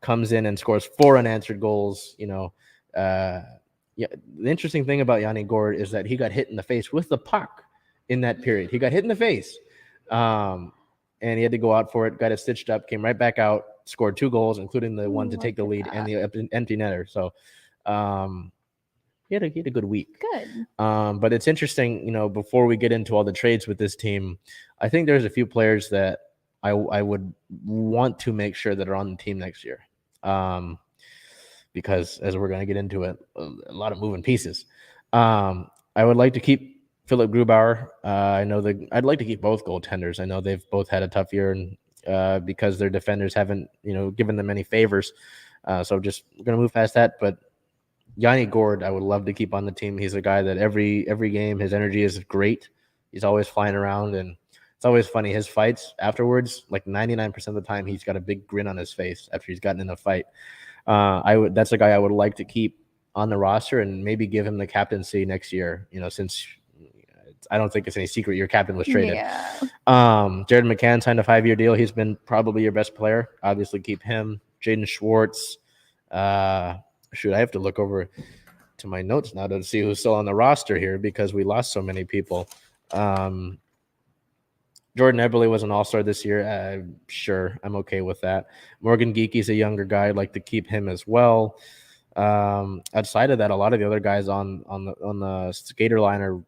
comes in and scores 4 unanswered goals. The interesting thing about Yanni Gourde is that he got hit in the face with the puck in that period. He got hit in the face, and he had to go out for it, got it stitched up, came right back out, scored 2 goals, including the one to take the lead and the empty netter. So, he had a good week. Good. But it's interesting, before we get into all the trades with this team, I think there's a few players that I would want to make sure that are on the team next year. Because as we're going to get into it, a lot of moving pieces. I would like to keep Philip Grubauer. I'd like to keep both goaltenders. I know they've both had a tough year, and because their defenders haven't, given them any favors. So just going to move past that. But Yanni Gourde, I would love to keep on the team. He's a guy that every game, his energy is great. He's always flying around, and it's always funny. His fights afterwards, like 99% of the time, he's got a big grin on his face after he's gotten in a fight. That's a guy I would like to keep on the roster and maybe give him the captaincy next year, since I don't think it's any secret your captain was traded. Yeah. Jared McCann signed a 5-year deal. He's been probably your best player. Obviously keep him. Jaden Schwartz. I have to look over to my notes now to see who's still on the roster here because we lost so many people. Jordan Eberle was an all-star this year. Sure, I'm okay with that. Morgan Geekie's a younger guy. I'd like to keep him as well. Outside of that, a lot of the other guys on the skater line are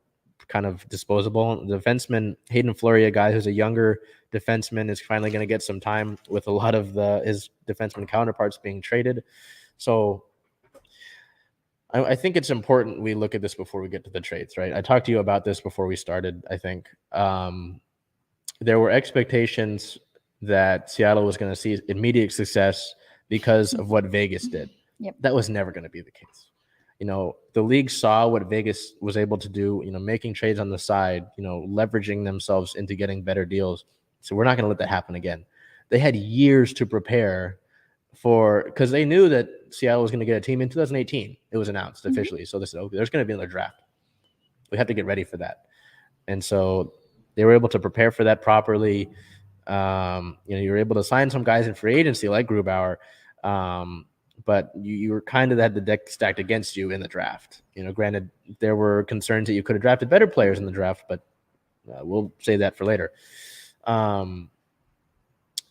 kind of disposable. The defenseman Hayden Fleury, a guy who's a younger defenseman, is finally going to get some time with a lot of his defenseman counterparts being traded. So I think it's important we look at this before we get to the trades, right? I talked to you about this before we started, I think. There were expectations that Seattle was going to see immediate success because of what Vegas did. Yep. That was never going to be the case. The league saw what Vegas was able to do, making trades on the side, leveraging themselves into getting better deals. So we're not going to let that happen again. They had years to prepare because they knew that Seattle was going to get a team in 2018. It was announced officially. So they said, okay, there's going to be another draft. We have to get ready for that. And so they were able to prepare for that properly. You were able to sign some guys in free agency like Grubauer, but you were kind of had the deck stacked against you in the draft. Granted, there were concerns that you could have drafted better players in the draft, but we'll say that for later.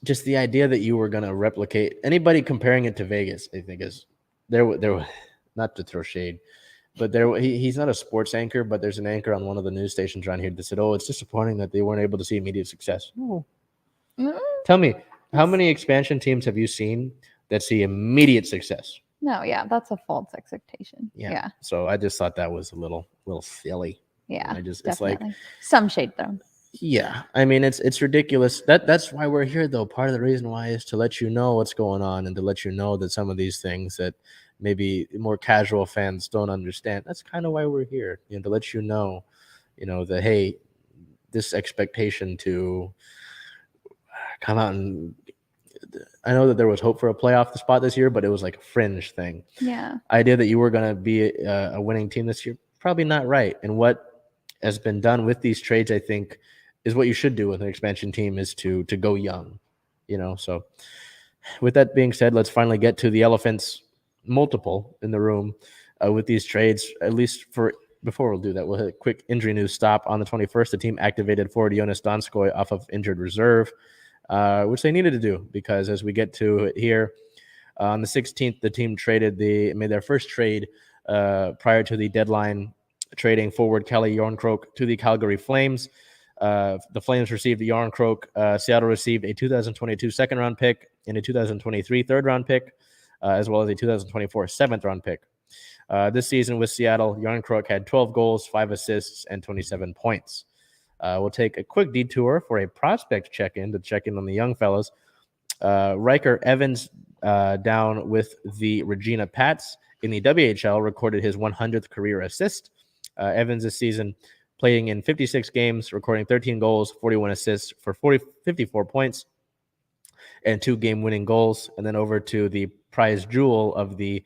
Just the idea that you were going to replicate anybody comparing it to Vegas, I think is there. Not to throw shade. But he's not a sports anchor, but there's an anchor on one of the news stations around here that said, it's disappointing that they weren't able to see immediate success. No. Tell me, how many expansion teams have you seen that see immediate success? No, yeah, that's a false expectation. Yeah. So I just thought that was a little silly. Yeah, it's like some shade though. Yeah, I mean it's ridiculous. That's why we're here, though. Part of the reason why is to let you know what's going on and to let you know that some of these things that maybe more casual fans don't understand. That's kind of why we're here, to let you know, that, hey, this expectation to come out and I know that there was hope for a playoff spot this year, but it was like a fringe thing. Yeah. Idea that you were going to be a winning team this year, probably not right. And what has been done with these trades, I think, is what you should do with an expansion team is to go young, So with that being said, let's finally get to the elephants, multiple in the room with these trades, at least before we'll do that, we'll hit a quick injury news stop. On the 21st, the team activated forward Jonas Donskoy off of injured reserve, which they needed to do because as we get to it here, on the 16th, the team made their first trade prior to the deadline, trading forward Kelly Yarncrow to the Calgary Flames. The Flames received the Yarncrow. Seattle received a 2022 second-round pick and a 2023 third-round pick, as well as a 2024 seventh-round pick. This season with Seattle, Yarncrow had 12 goals, 5 assists, and 27 points. We'll take a quick detour for a prospect check-in to check in on the young fellas. Riker Evans, down with the Regina Pats in the WHL, recorded his 100th career assist. Evans this season playing in 56 games, recording 13 goals, 41 assists for 54 points, and 2 game-winning goals. And then over to the prize jewel of the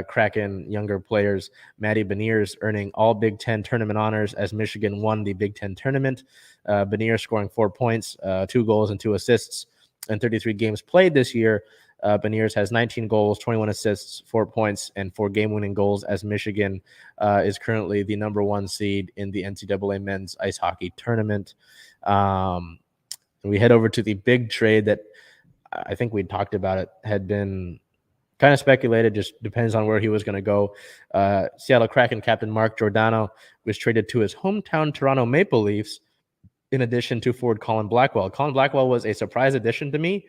Kraken younger players, Maddie Beniers earning all Big Ten tournament honors as Michigan won the Big Ten tournament. Beniers scoring 4 points, 2 goals, and 2 assists in 33 games played this year. Beniers has 19 goals, 21 assists, 4 points, and 4 game-winning goals as Michigan is currently the number 1 seed in the NCAA men's ice hockey tournament. We head over to the big trade that I think we talked about. It had been kind of speculated, just depends on where he was going to go. Seattle Kraken captain Mark Giordano was traded to his hometown Toronto Maple Leafs, in addition to forward Colin Blackwell. Colin Blackwell was a surprise addition to me.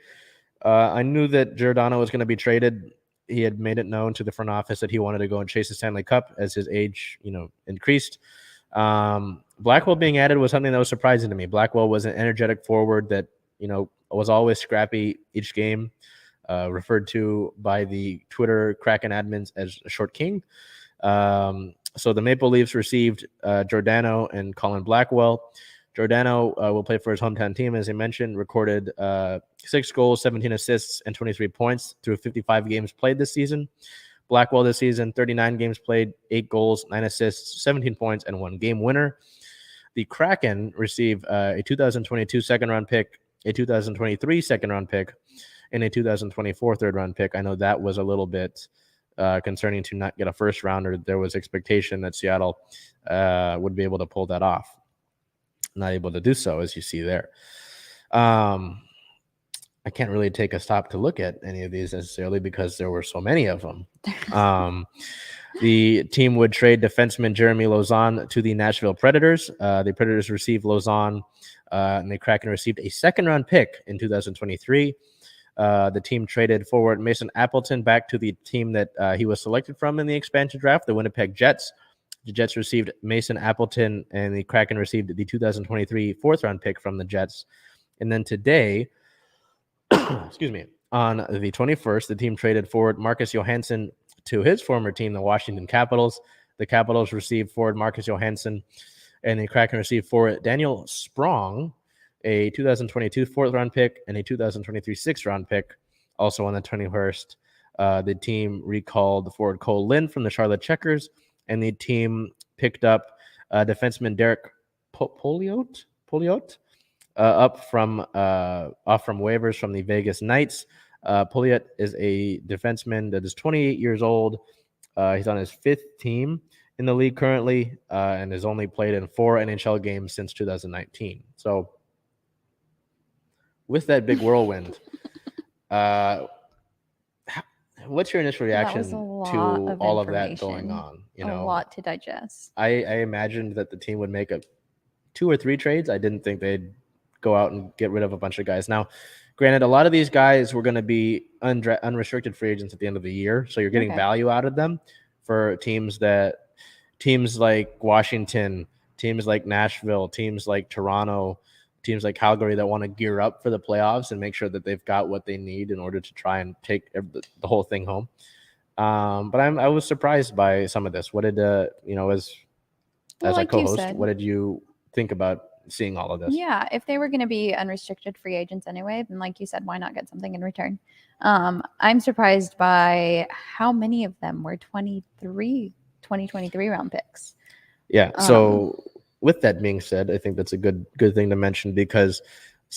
I knew that Giordano was going to be traded. He had made it known to the front office that he wanted to go and chase the Stanley Cup as his age, increased. Blackwell being added was something that was surprising to me. Blackwell was an energetic forward that, was always scrappy each game, referred to by the Twitter Kraken admins as a short king. So the Maple Leafs received Giordano and Colin Blackwell. Giordano will play for his hometown team, as I mentioned, recorded 6 goals, 17 assists, and 23 points through 55 games played this season. Blackwell this season, 39 games played, 8 goals, 9 assists, 17 points, and 1 game winner. The Kraken received a 2022 second-round pick, a 2023 second-round pick, and a 2024 third-round pick. I know that was a little bit concerning to not get a first-rounder. There was expectation that Seattle would be able to pull that off. Not able to do so, as you see there. I can't really take a stop to look at any of these necessarily because there were so many of them. The team would trade defenseman Jeremy Lauzon to the Nashville Predators. The Predators received Lauzon, and the Kraken received a second-round pick in 2023. The team traded forward Mason Appleton back to the team that he was selected from in the expansion draft, the Winnipeg Jets. The Jets received Mason Appleton, and the Kraken received the 2023 fourth-round pick from the Jets. And then today, excuse me, on the 21st, the team traded forward Marcus Johansson to his former team, the Washington Capitals. The Capitals received forward Marcus Johansson, and the Kraken received forward Daniel Sprong, a 2022 fourth-round pick, and a 2023 sixth-round pick. Also on the 21st, the team recalled forward Cole Lind from the Charlotte Checkers, and the team picked up defenseman Derek Poliot off from waivers from the Vegas Knights. Poliot is a defenseman that is 28 years old. He's on his 5th team in the league currently, and has only played in 4 NHL games since 2019. So with that big whirlwind, what's your initial reaction to all of that going on? A lot to digest. I imagined that the team would make 2 or 3 trades. I didn't think they'd go out and get rid of a bunch of guys. Now, granted, a lot of these guys were going to be unrestricted free agents at the end of the year, so you're getting value out of them for teams like Washington, teams like Nashville, teams like Toronto, teams like Calgary that want to gear up for the playoffs and make sure that they've got what they need in order to try and take the whole thing home. But I was surprised by some of this. What did as a co-host, what did you think about seeing all of this? Yeah, if they were going to be unrestricted free agents anyway, then like you said, why not get something in return? I'm surprised by how many of them were 2023 round picks. Yeah. So with that being said, I think that's a good thing to mention because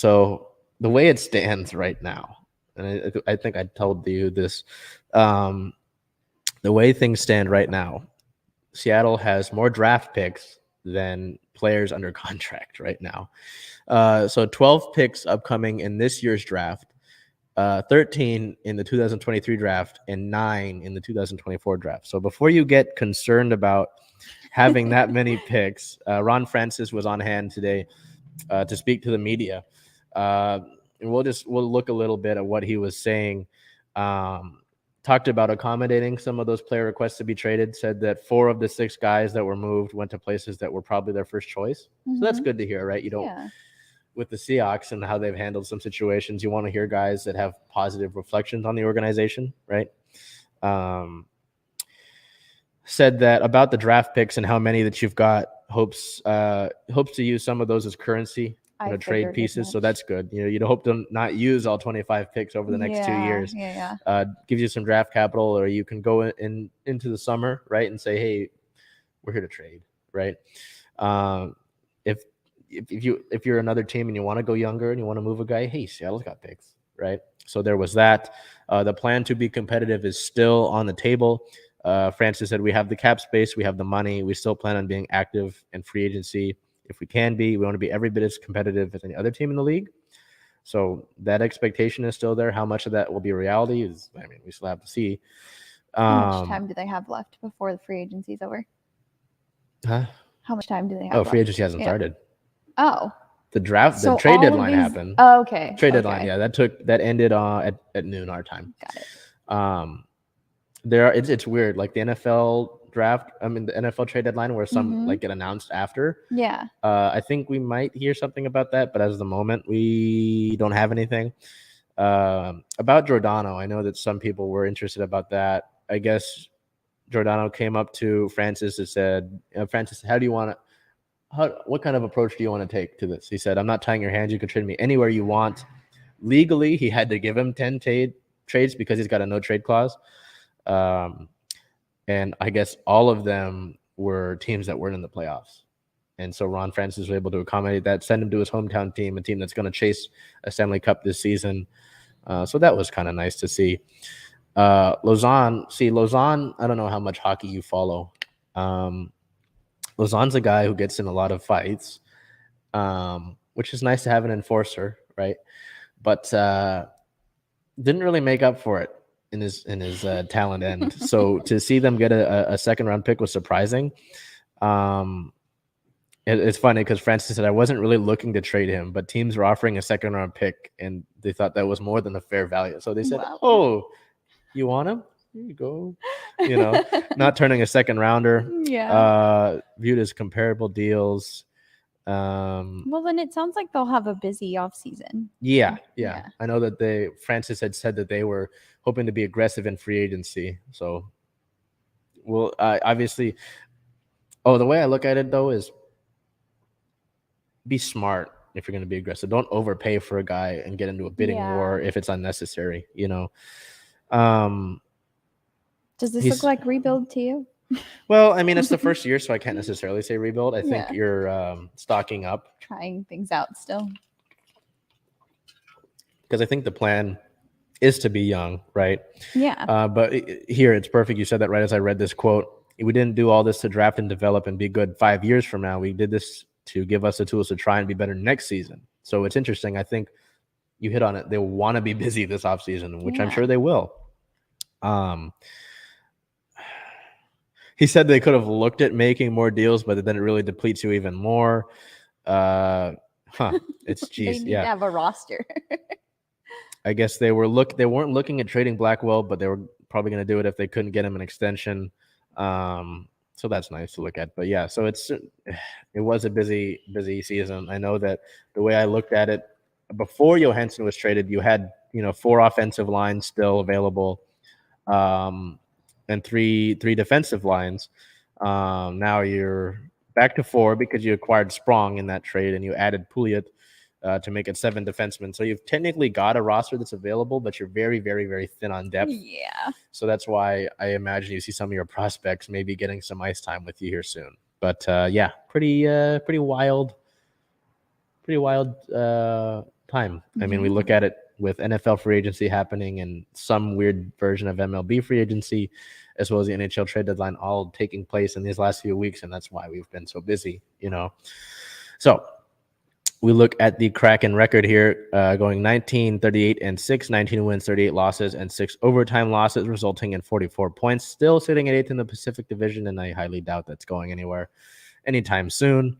the way it stands right now, and I think I told you this, the way things stand right now, Seattle has more draft picks than players under contract right now. So 12 picks upcoming in this year's draft, 13 in the 2023 draft, and 9 in the 2024 draft. So before you get concerned about having that many picks, Ron Francis was on hand today to speak to the media. And we'll look a little bit at what he was saying. Talked about accommodating some of those player requests to be traded, said that 4 of the 6 guys that were moved went to places that were probably their first choice. Mm-hmm. So that's good to hear, right? You don't, with the Seahawks and how they've handled some situations, you want to hear guys that have positive reflections on the organization, right? Said that about the draft picks and how many that you've got, hopes to use some of those as currency. Trade pieces, so that's good. You'd hope to not use all 25 picks over the next 2 years. Gives you some draft capital, or you can go into the summer, right, and say, hey, we're here to trade, right? If you're another team and you want to go younger and you want to move a guy, hey, Seattle's got picks, right? So there was that. The plan to be competitive is still on the table. Francis said we have the cap space, we have the money, we still plan on being active in free agency. If we can be, we want to be every bit as competitive as any other team in the league. So that expectation is still there. How much of that will be reality is, I mean, we still have to see. How much time do they have left before the free agency is over? Huh? How much time do they have? Oh, free left? agency hasn't started. Oh, The draft, so the trade all of deadline these- happened. Oh, okay. Trade deadline, yeah, that ended at noon our time. Got it. It's weird, like the NFL draft. I mean, the NFL trade deadline where some like get announced after. Yeah. I think we might hear something about that, but as of the moment, we don't have anything. About Giordano, I know that some people were interested about that. I guess Giordano came up to Francis and said, "Francis, how do you want to? What kind of approach do you want to take to this?" He said, "I'm not tying your hands. You can trade me anywhere you want." Legally, he had to give him 10 trades because he's got a no trade clause. And I guess all of them were teams that weren't in the playoffs. And so Ron Francis was able to accommodate that, send him to his hometown team, a team that's going to chase a Stanley Cup this season. So that was kind of nice to see. Lausanne, I don't know how much hockey you follow. Lausanne's a guy who gets in a lot of fights, which is nice to have an enforcer, right? But didn't really make up for it in his talent end. So to see them get a second round pick was surprising. It's funny because Francis said I wasn't really looking to trade him, but teams were offering a second round pick and they thought that was more than a fair value. So they said, Wow. "Oh, you want him? Here you go." You know, not turning a second rounder. Yeah. Viewed as comparable deals. Well, then it sounds like they'll have a busy off season. Yeah. I know that Francis had said that they were hoping to be aggressive in free agency. So, well, obviously, the way I look at it though is be smart if you're going to be aggressive. Don't overpay for a guy and get into a bidding war if it's unnecessary. You know. Does this look like rebuild to you? Well, I mean, it's the first year, so I can't necessarily say rebuild. I think you're stocking up. Trying things out still. Because I think the plan is to be young, right? Yeah. But here, it's perfect. You said that right as I read this quote. We didn't do all this to draft and develop and be good 5 years from now. We did this to give us the tools to try and be better next season. So it's interesting. I think you hit on it. They want to be busy this offseason, which I'm sure they will. He said they could have looked at making more deals, but then it really depletes you even more. It's They need to have a roster. I guess they weren't looking at trading Blackwell, but they were probably going to do it if they couldn't get him an extension. So that's nice to look at. But yeah, so it was a busy season. I know that the way I looked at it before Johansson was traded, you had 4 offensive lines still available. And three defensive lines. Now you're back to 4 because you acquired Sprong in that trade and you added Pouliot to make it 7 defensemen. So you've technically got a roster that's available, but you're very, very, very thin on depth. Yeah. So that's why I imagine you see some of your prospects maybe getting some ice time with you here soon. But pretty wild time. I mean, we look at it with NFL free agency happening and some weird version of MLB free agency, as well as the NHL trade deadline, all taking place in these last few weeks, and that's why we've been so busy, So we look at the Kraken record here, going 19-38-6, 19 wins, 38 losses, and 6 overtime losses, resulting in 44 points. Still sitting at 8th in the Pacific Division, and I highly doubt that's going anywhere anytime soon.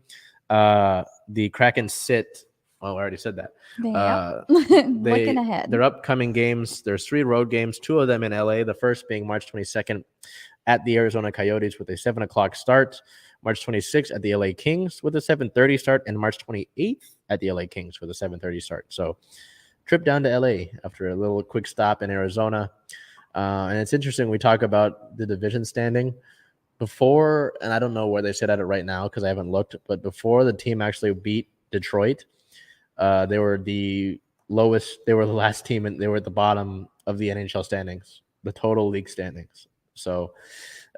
The Kraken sit. Well, I already said that. Looking ahead. Their upcoming games, there's 3 road games, 2 of them in LA. The first being March 22nd at the Arizona Coyotes with a 7 o'clock start. March 26th at the LA Kings with a 7:30 start. And March 28th at the LA Kings with a 7:30 start. So trip down to LA after a little quick stop in Arizona. And it's interesting. We talk about the division standing. Before, and I don't know where they sit at it right now because I haven't looked, but before the team actually beat Detroit, they were the lowest. They were the last team, and they were at the bottom of the NHL standings, the total league standings. So,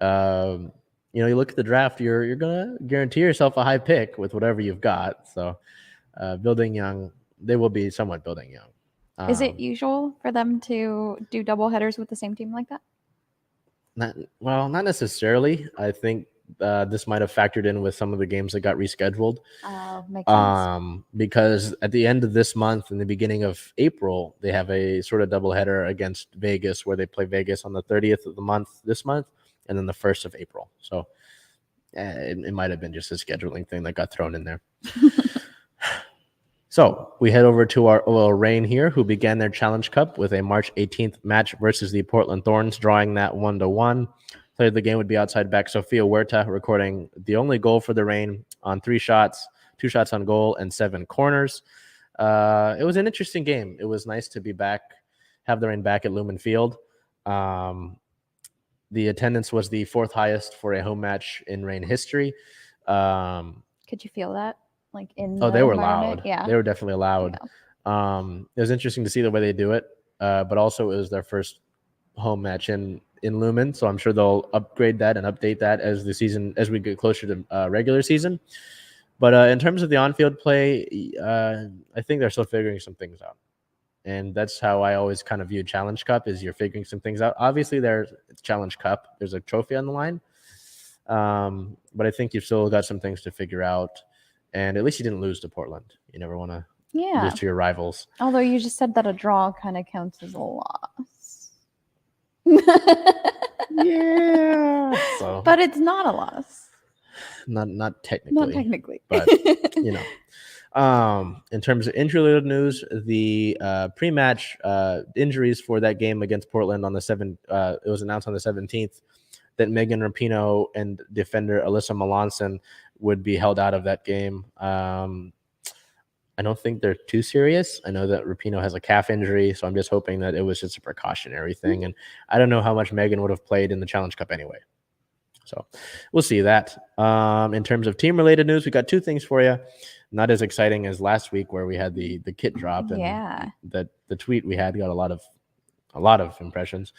you look at the draft, you're gonna guarantee yourself a high pick with whatever you've got. So, building young, they will be somewhat building young. Is it usual for them to do double headers with the same team like that? Not necessarily. I think this might have factored in with some of the games that got rescheduled. Makes sense. Because at the end of this month and the beginning of April, they have a sort of doubleheader against Vegas where they play Vegas on the 30th of the month this month and then the 1st of April. So it might have been just a scheduling thing that got thrown in there. So we head over to our OL Reign here, who began their Challenge Cup with a March 18th match versus the Portland Thorns, drawing that 1-1. Player of the game would be outside back Sofia Huerta, recording the only goal for the Reign on 3 shots, 2 shots on goal, and 7 corners. It was an interesting game. It was nice to be back, have the Reign back at Lumen Field. The attendance was the 4th highest for a home match in Reign history. Could you feel that? Like they were loud. Yeah, they were definitely loud. Yeah. It was interesting to see the way they do it, but also it was their first home match in Lumen, so I'm sure they'll upgrade that and update that as we get closer to regular season. But in terms of the on-field play, I think they're still figuring some things out, and that's how I always kind of view Challenge Cup: is you're figuring some things out. Obviously, it's Challenge Cup. There's a trophy on the line, but I think you've still got some things to figure out. And at least you didn't lose to Portland. You never want to lose to your rivals. Although you just said that a draw kind of counts as a loss. Yeah. So, but it's not a loss. Not technically. Not technically. But, in terms of injury-related news, the pre-match injuries for that game against Portland on the 7th, it was announced on the 17th that Megan Rapinoe and defender Alyssa Melanson would be held out of that game. I don't think they're too serious. I know that Rapinoe has a calf injury, so I'm just hoping that it was just a precautionary thing. And I don't know how much Megan would have played in the Challenge Cup anyway. So we'll see that. In terms of team-related news, we got 2 things for you. Not as exciting as last week where we had the kit drop. And the tweet we had got a lot of impressions.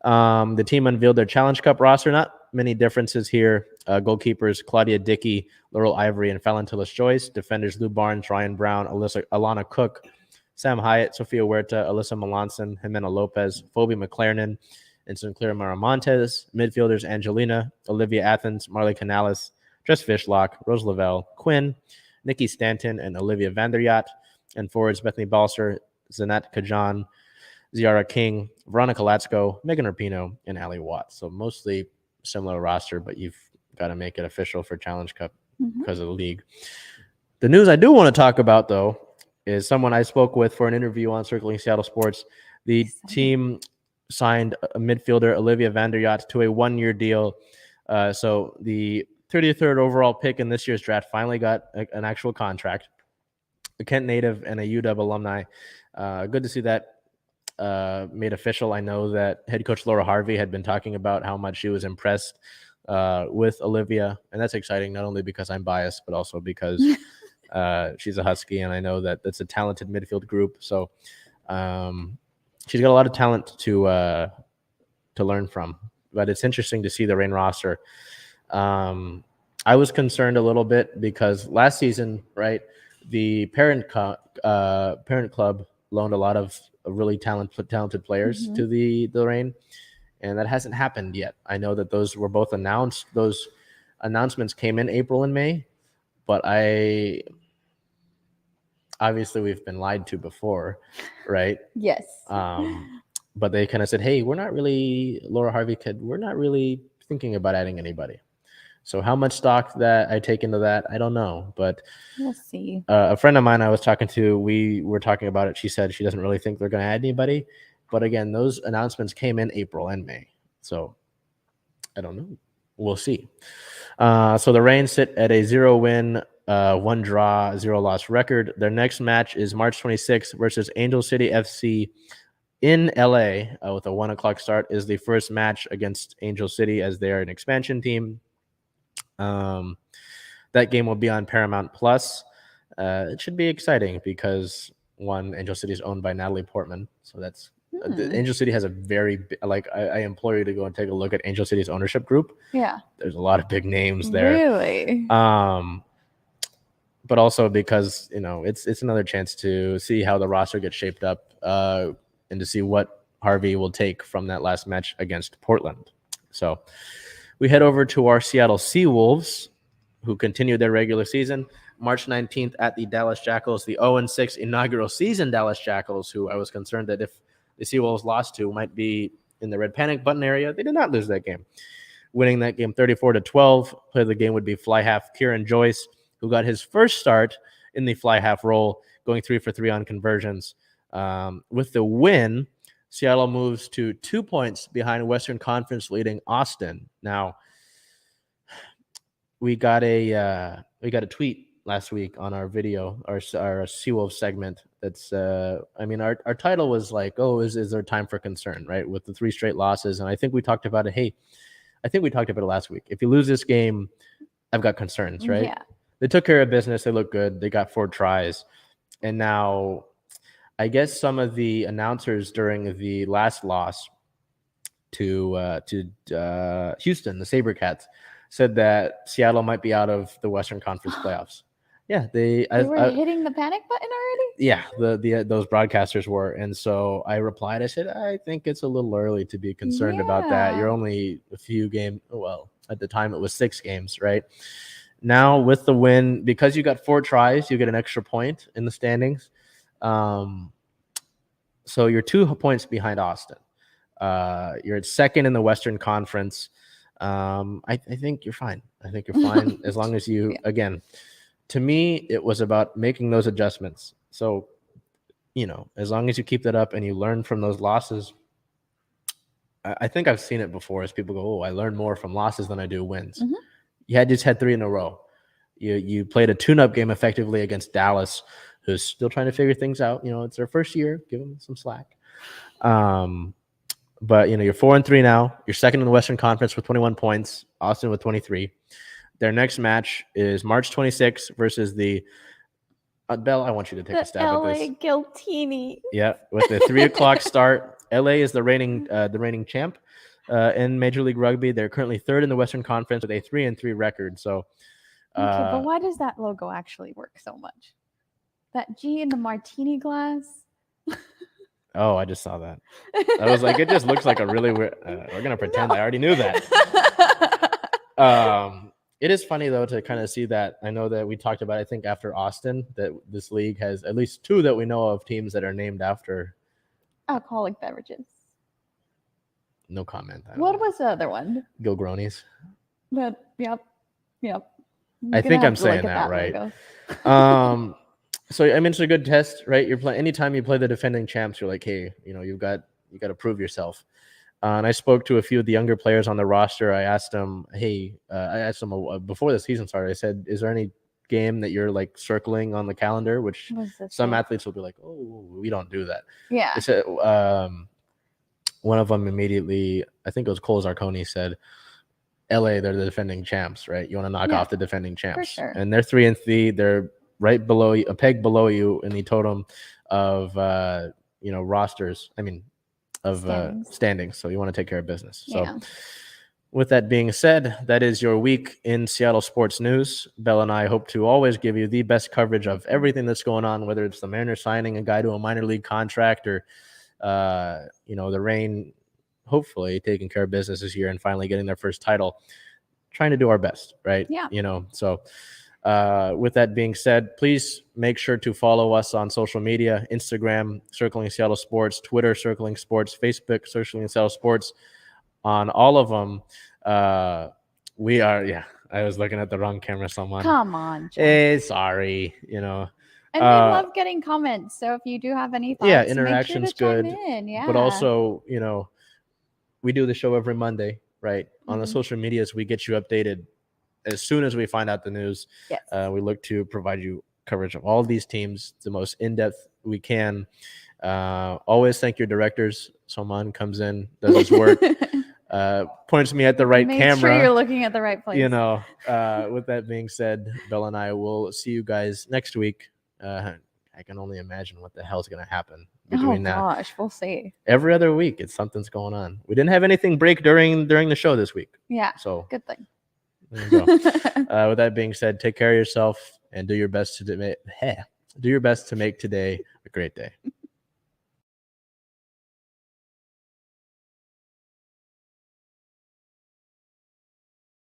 The team unveiled their Challenge Cup roster. Not many differences here. Goalkeepers Claudia Dickey, Laurel Ivory, and Fallon Tillis-Joyce. Defenders Lou Barnes, Ryan Brown, Alana Cook, Sam Hyatt, Sofia Huerta, Alyssa Melanson, Jimena Lopez, Phoebe McLaren, and Sinclair Maramontes. Midfielders Angelina, Olivia Athens, Marley Canales, Jess Fishlock, Rose Lavelle, Quinn, Nikki Stanton, and Olivia Vanderyacht. And forwards Bethany Balser, Zanat Kajan, Ziara King, Veronica Latsko, Megan Rapinoe, and Ali Watts. So mostly similar roster, but you've got to make it official for Challenge Cup because of the league. The news I do want to talk about, though, is someone I spoke with for an interview on Circling Seattle Sports. The team signed a midfielder, Olivia Vanderyacht, to a 1-year deal. So the 33rd overall pick in this year's draft finally got an actual contract. A Kent native and a UW alumni. Good to see that made official. I know that head coach Laura Harvey had been talking about how much she was impressed with Olivia, and that's exciting, not only because I'm biased, but also because she's a Husky, and I know that it's a talented midfield group. So she's got a lot of talent to learn from. But it's interesting to see the Reign roster. I was concerned a little bit because last season, right, the parent club loaned a lot of really talented players to the Reign, and that hasn't happened yet. I know that those were both announced. Those announcements came in April and May, but obviously we've been lied to before, right? Yes. But they kind of said, hey, we're not really thinking about adding anybody. So how much stock that I take into that, I don't know, but we'll see. A friend of mine I was talking to, we were talking about it. She said she doesn't really think they're going to add anybody. But again, those announcements came in April and May. So I don't know. We'll see. So the Reign sit at a 0-win, 1 draw, 0 loss record. Their next match is March 26th versus Angel City FC in LA with a 1:00 start. Is the first match against Angel City as they are an expansion team. That game will be on Paramount Plus. It should be exciting because Angel City is owned by Natalie Portman, so that's Angel City has a very I implore you to go and take a look at Angel City's ownership group. Yeah, there's a lot of big names there. Really, but also because it's another chance to see how the roster gets shaped up and to see what Harvey will take from that last match against Portland. So we head over to our Seattle Seawolves, who continued their regular season. March 19th at the Dallas Jackals, the 0-6 inaugural season Dallas Jackals, who I was concerned that if the Seawolves lost to might be in the red panic button area. They did not lose that game. Winning that game 34-12. Player of the game would be fly half Kieran Joyce, who got his first start in the fly half role, going 3 for 3 on conversions. With the win, Seattle moves to 2 points behind Western Conference leading Austin. Now, we got a tweet last week on our video, our Seawolves segment. That's our title was like, oh, is there time for concern, right? With the 3 straight losses. And I think we talked about it. Hey, I think we talked about it last week. If you lose this game, I've got concerns, right? Yeah. They took care of business. They look good. They got 4 tries. And now I guess some of the announcers during the last loss to Houston, the SaberCats, said that Seattle might be out of the Western Conference playoffs. Yeah, they were hitting the panic button already? Yeah, those broadcasters were. And so I replied, I said, I think it's a little early to be concerned about that. You're only a few games. Well, at the time it was 6 games, right? Now with the win, because you got 4 tries, you get an extra point in the standings. So you're 2 points behind Austin. You're at second in the Western Conference. I think you're fine. I think you're fine as long as you, again, to me, it was about making those adjustments. So, as long as you keep that up and you learn from those losses, I think I've seen it before as people go, oh, I learned more from losses than I do wins. Mm-hmm. You just had 3 in a row. You played a tune-up game effectively against Dallas, who's still trying to figure things out. It's their first year. Give them some slack. But, you're 4-3 now. You're second in the Western Conference with 21 points. Austin with 23. Their next match is March 26th versus the Bel, I want you to take a stab at this. LA Guiltini. Yeah, with a 3:00 start. LA is the reigning champ in Major League Rugby. They're currently 3rd in the Western Conference with a 3-3 record. So, okay, but why does that logo actually work so much? That G in the martini glass. Oh, I just saw that. I was like, it just looks like a really weird. We're gonna pretend I already knew that. It is funny though to kind of see that. I know that we talked about, I think after Austin, that this league has at least 2 that we know of teams that are named after alcoholic beverages. No comment. What was the other one? Gilgronis. But yep. I think I'm saying that right. So it's a good test, right? You're playing anytime you play the defending champs. You're like, hey, you got to prove yourself. And I spoke to a few of the younger players on the roster. I asked them, before the season started. I said, is there any game that you're like circling on the calendar? Which some athletes will be like, oh, we don't do that. Yeah. I said, one of them immediately, I think it was Cole Zarconi, said, LA, they're the defending champs, right? You want to knock off the defending champs. For sure. And they're 3-3. They're right below you, a peg below you in the totem of rosters. Standings. So you want to take care of business. So with that being said, that is your week in Seattle sports news. Bel and I hope to always give you the best coverage of everything that's going on, whether it's the Mariners signing a guy to a minor league contract or the Reign hopefully taking care of business this year and finally getting their first title. Trying to do our best, right? Yeah. So with that being said, please make sure to follow us on social media: Instagram, Circling Seattle Sports; Twitter, Circling Sports; Facebook, Circling Seattle Sports. On all of them, we are. I was looking at the wrong camera. Someone. Come on. John. Hey, sorry. And we love getting comments. So if you do have any thoughts, interaction's make sure to good. chime in. Yeah. But also, we do the show every Monday, right? On the social medias, we get you updated as soon as we find out the news. Yes. We look to provide you coverage of all of these teams the most in-depth we can. Always thank your directors. Someone comes in, does his work, points me at the right camera. Make sure you're looking at the right place. With that being said, Bel and I will see you guys next week. I can only imagine what the hell is going to happen between now. Oh, gosh. We'll see. Every other week, something's going on. We didn't have anything break during the show this week. Yeah. So good thing. There you go. With that being said, take care of yourself and do your best to make today a great day.